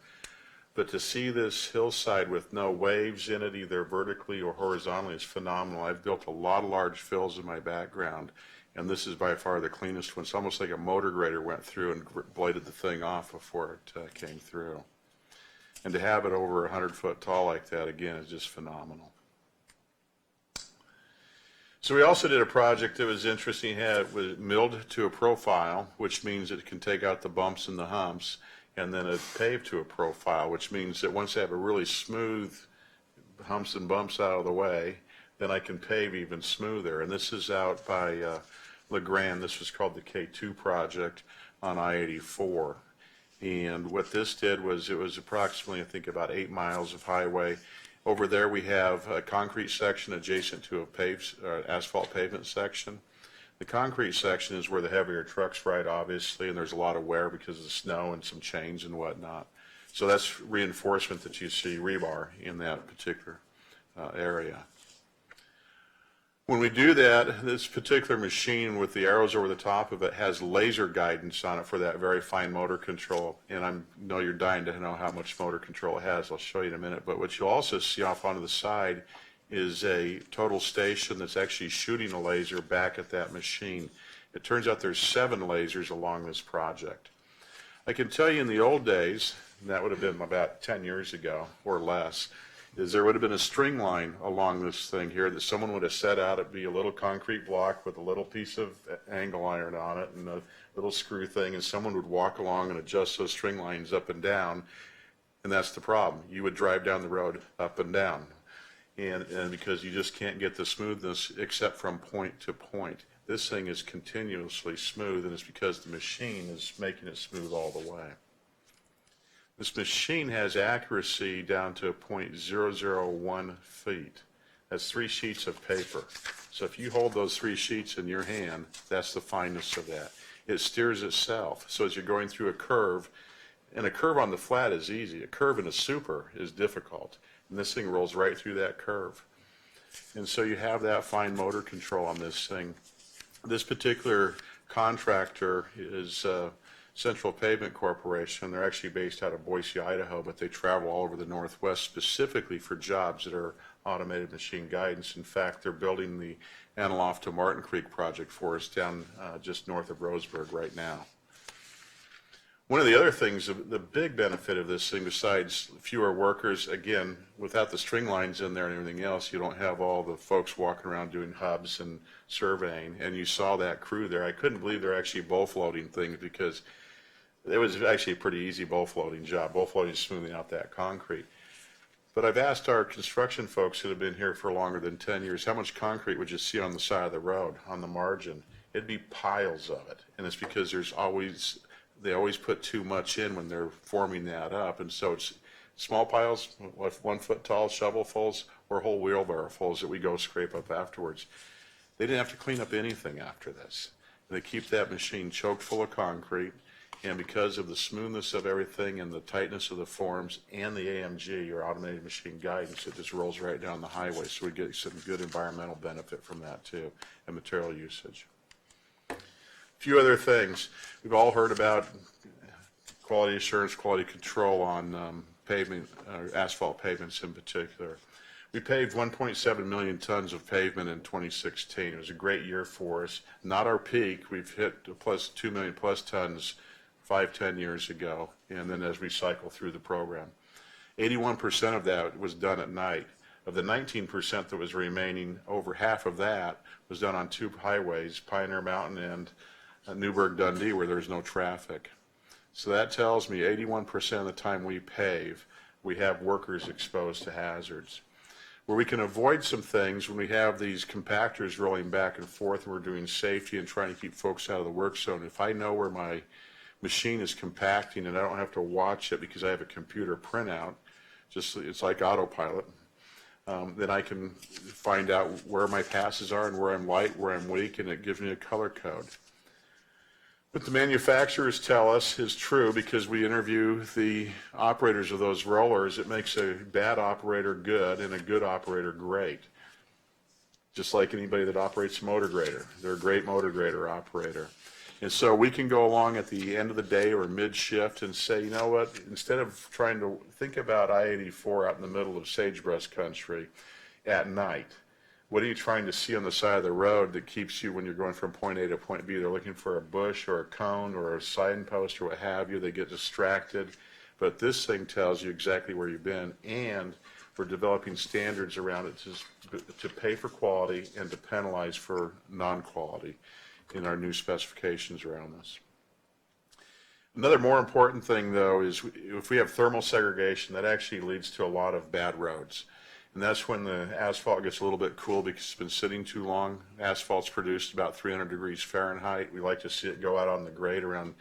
But to see this hillside with no waves in it, either vertically or horizontally, is phenomenal. I've built a lot of large fills in my background, and this is by far the cleanest one. It's almost like a motor grader went through and bladed the thing off before it came through. And to have it over 100-foot tall like that, again, is just phenomenal. So we also did a project that was interesting. It was milled to a profile, which means it can take out the bumps and the humps, and then it paved to a profile, which means that once I have a really smooth humps and bumps out of the way, then I can pave even smoother. And this is out by LeGrand. This was called the K2 project on I-84. And what this did was, it was approximately, I think, about 8 miles of highway. Over there we have a concrete section adjacent to a paved asphalt pavement section. The concrete section is where the heavier trucks ride, obviously, and there's a lot of wear because of the snow and some chains and whatnot. So that's reinforcement that you see, rebar, in that particular area. When we do that, this particular machine with the arrows over the top of it has laser guidance on it for that very fine motor control. And I know you're dying to know how much motor control it has. I'll show you in a minute. But what you'll also see off onto the side is a total station that's actually shooting a laser back at that machine. It turns out there's 7 lasers along this project. I can tell you in the old days, and that would have been about 10 years ago or less, is there would have been a string line along this thing here that someone would have set out. It'd be a little concrete block with a little piece of angle iron on it and a little screw thing, and someone would walk along and adjust those string lines up and down. And that's the problem. You would drive down the road up and down. And because you just can't get the smoothness except from point to point. This thing is continuously smooth, and it's because the machine is making it smooth all the way. This machine has accuracy down to 0.001 feet. That's 3 sheets of paper. So if you hold those 3 sheets in your hand, that's the fineness of that. It steers itself. So as you're going through a curve, and a curve on the flat is easy. A curve in a super is difficult. And this thing rolls right through that curve. And so you have that fine motor control on this thing. This particular contractor is Central Pavement Corporation. They're actually based out of Boise, Idaho, but they travel all over the Northwest specifically for jobs that are automated machine guidance. In fact, they're building the Antelope to Martin Creek project for us down just north of Roseburg right now. One of the other things, the big benefit of this thing, besides fewer workers, again, without the string lines in there and everything else, you don't have all the folks walking around doing hubs and surveying. And you saw that crew there. I couldn't believe they're actually bowl floating things, because it was actually a pretty easy bowl floating job. Bowl floating is smoothing out that concrete. But I've asked our construction folks that have been here for longer than 10 years, how much concrete would you see on the side of the road, on the margin? It'd be piles of it. And it's because they always put too much in when they're forming that up. And so it's small piles, 1 foot tall shovelfuls, or whole wheelbarrowfuls that we go scrape up afterwards. They didn't have to clean up anything after this. They keep that machine choked full of concrete. And because of the smoothness of everything and the tightness of the forms and the AMG, or automated machine guidance, it just rolls right down the highway. So we get some good environmental benefit from that too, and material usage. A few other things. We've all heard about quality assurance, quality control on pavement, asphalt pavements in particular. We paved 1.7 million tons of pavement in 2016. It was a great year for us. Not our peak. We've hit plus 2 million plus tons 5-10 years ago, and then as we cycle through the program. 81% of that was done at night. Of the 19% that was remaining, over half of that was done on 2 highways, Pioneer Mountain and Newburgh-Dundee, where there's no traffic. So that tells me 81% of the time we pave, we have workers exposed to hazards. Where we can avoid some things when we have these compactors rolling back and forth and we're doing safety and trying to keep folks out of the work zone, if I know where my machine is compacting and I don't have to watch it because I have a computer printout, just it's like autopilot, then I can find out where my passes are and where I'm light, where I'm weak, and it gives me a color code. What the manufacturers tell us is true, because we interview the operators of those rollers. It makes a bad operator good and a good operator great. Just like anybody that operates a motor grader. They're a great motor grader operator. And so we can go along at the end of the day or mid-shift and say, you know what, instead of trying to think about I-84 out in the middle of sagebrush country at night, what are you trying to see on the side of the road that keeps you, when you're going from point A to point B, they're looking for a bush or a cone or a signpost or what have you, they get distracted. But this thing tells you exactly where you've been, and we're developing standards around it to pay for quality and to penalize for non-quality in our new specifications around this. Another more important thing, though, is if we have thermal segregation, that actually leads to a lot of bad roads. And that's when the asphalt gets a little bit cool because it's been sitting too long. Asphalt's produced about 300 degrees Fahrenheit. We like to see it go out on the grade around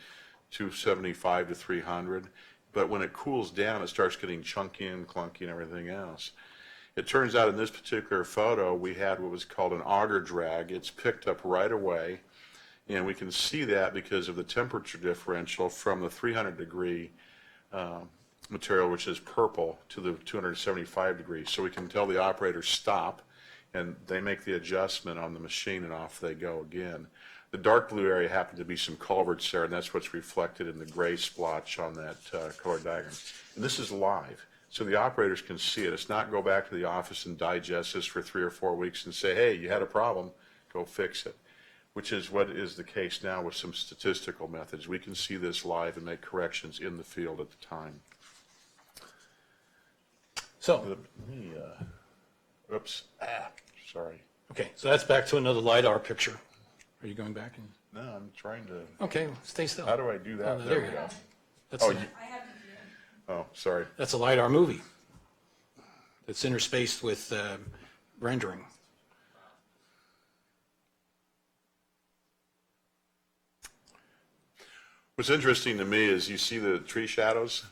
275 to 300. But when it cools down, it starts getting chunky and clunky and everything else. It turns out in this particular photo, we had what was called an auger drag. It's picked up right away. And we can see that because of the temperature differential from the 300 degree material, which is purple, to the 275 degrees. So we can tell the operator stop, and they make the adjustment on the machine, and off they go again. The dark blue area happened to be some culverts there, and that's what's reflected in the gray splotch on that color diagram. And this is live, so the operators can see it. It's not go back to the office and digest this for 3 or 4 weeks and say, hey, you had a problem, go fix it. Which is what is the case now with some statistical methods. We can see this live and make corrections in the field at the time. So, Sorry. okay, so that's back to another LiDAR picture. Are you going back? No, I'm trying to, Okay, stay still. how do I do that? Oh, There there we you go. That's, Oh, sorry. that's a LiDAR movie that's interspaced with rendering. What's interesting to me is you see the tree shadows.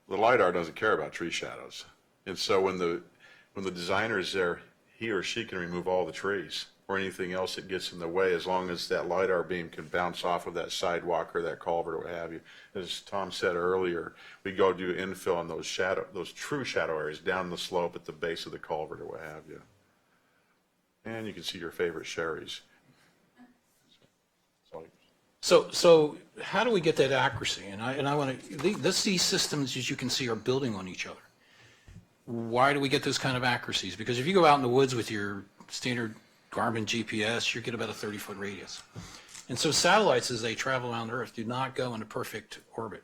The LiDAR doesn't care about tree shadows. And so when the designer is there, he or she can remove all the trees or anything else that gets in the way, as long as that LiDAR beam can bounce off of that sidewalk or that culvert or what have you. As Tom said earlier, we go do infill on those true shadow areas down the slope at the base of the culvert or what have you. And you can see your favorite Sherry's. So how do we get that accuracy? And I want to, these systems, as you can see, are building on each other. Why do we get those kind of accuracies? Because if you go out in the woods with your standard Garmin GPS, you get about a 30-foot radius. And so satellites, as they travel around Earth, do not go in a perfect orbit.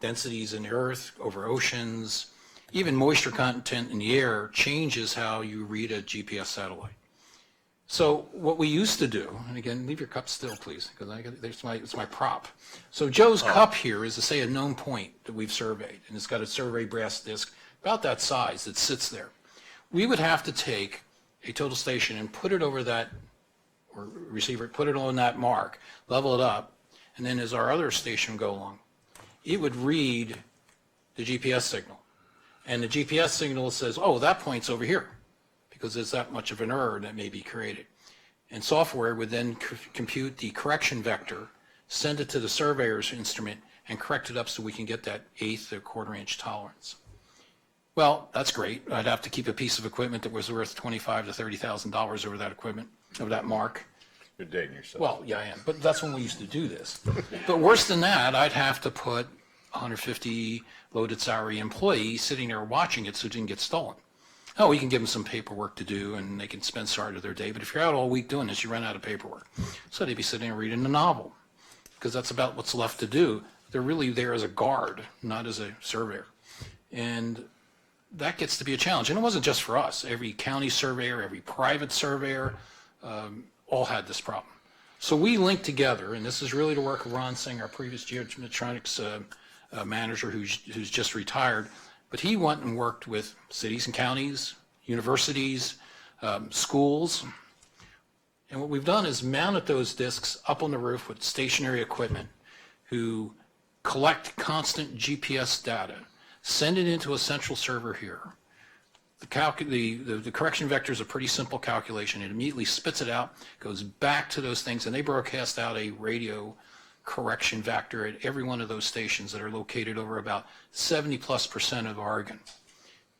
Densities in the Earth, over oceans, even moisture content in the air changes how you read a GPS satellite. So what we used to do, and again, leave your cup still, please, because it's my prop. So Joe's cup here is, say, a known point that we've surveyed, and it's got a survey brass disc about that size that sits there. We would have to take a total station and put it over that, or receiver, put it on that mark, level it up, and then as our other station would go along, it would read the GPS signal. And the GPS signal says, oh, that point's over here, because there's that much of an error that may be created. And software would then compute the correction vector, send it to the surveyor's instrument, and correct it up so we can get that 1/8 or 1/4 inch tolerance. Well, that's great. I'd have to keep a piece of equipment that was worth $25,000 to $30,000 over that equipment, over that mark. You're dating yourself. Well, yeah, I am, but that's when we used to do this. But worse than that, I'd have to put 150 loaded salary employees sitting there watching it so it didn't get stolen. Oh, we can give them some paperwork to do and they can spend part of their day, but if you're out all week doing this, you run out of paperwork. So they'd be sitting there reading a novel, because that's about what's left to do. They're really there as a guard, not as a surveyor. And that gets to be a challenge. And it wasn't just for us. Every county surveyor, every private surveyor, all had this problem. So we linked together, and this is really the work of Ron Singh, our previous geometronics manager who's just retired. But he went and worked with cities and counties, universities, schools. And what we've done is mounted those discs up on the roof with stationary equipment who collect constant GPS data, send it into a central server here. The correction vector is a pretty simple calculation. It immediately spits it out, goes back to those things, and they broadcast out a radio correction vector at every one of those stations that are located over about 70+% of Oregon.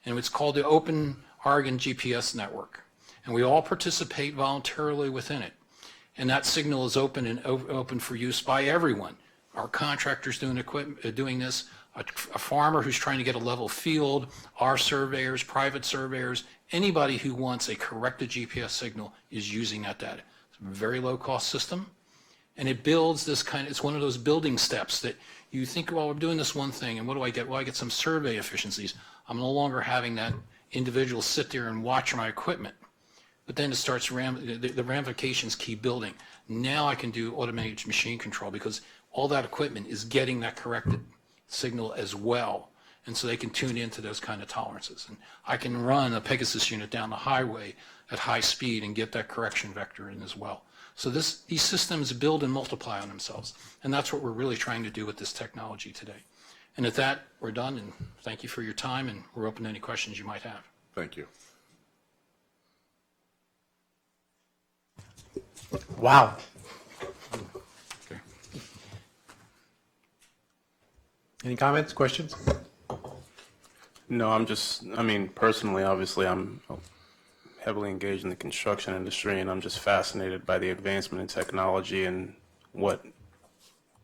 And it's called the Open Oregon GPS Network. And we all participate voluntarily within it. And that signal is open and open for use by everyone. Our contractors doing this, a farmer who's trying to get a level field, our surveyors, private surveyors, anybody who wants a corrected GPS signal is using that data. It's a very low cost system. And it builds this it's one of those building steps that you think, well, we're doing this one thing, and what do I get? Well, I get some survey efficiencies. I'm no longer having that individual sit there and watch my equipment. But then it starts, the ramifications keep building. Now I can do automated machine control because all that equipment is getting that corrected signal as well. And so they can tune into those kind of tolerances. And I can run a Pegasus unit down the highway at high speed and get that correction vector in as well. So these systems build and multiply on themselves. And that's what we're really trying to do with this technology today. And at that, we're done, and thank you for your time, and we're open to any questions you might have. Thank you. Wow. Okay. Any comments, questions? No, personally, obviously, I'm heavily engaged in the construction industry, and I'm just fascinated by the advancement in technology and what,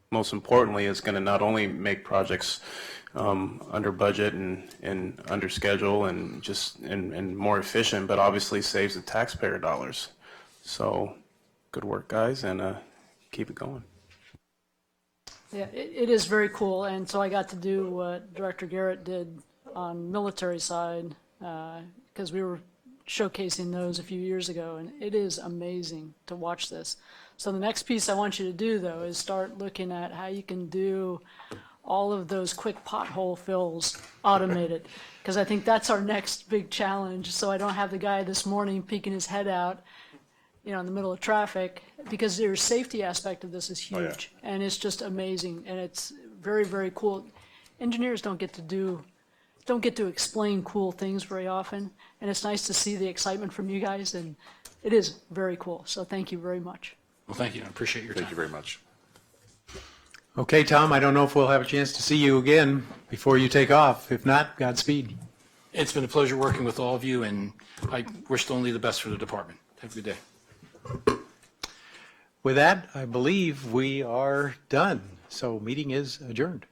most importantly, is going to not only make projects under budget and under schedule and and more efficient, but obviously saves the taxpayer dollars. So good work, guys, and keep it going. Yeah, it is very cool, and so I got to do what Director Garrett did on military side, because we were showcasing those a few years ago, and it is amazing to watch this. So the next piece I want you to do, though, is start looking at how you can do all of those quick pothole fills automated, because I think that's our next big challenge. So I don't have the guy this morning peeking his head out in the middle of traffic, because their safety aspect of this is Oh, yeah. huge. And it's just amazing, and it's very, very cool. Engineers don't get to explain cool things very often, and it's nice to see the excitement from you guys, and it is very cool. So thank you very much. Well, thank you. I appreciate your time. Thank you very much. Okay, Tom, I don't know if we'll have a chance to see you again before you take off. If not, Godspeed. It's been a pleasure working with all of you, and I wish only the best for the department. Have a good day. With that, I believe we are done. So meeting is adjourned.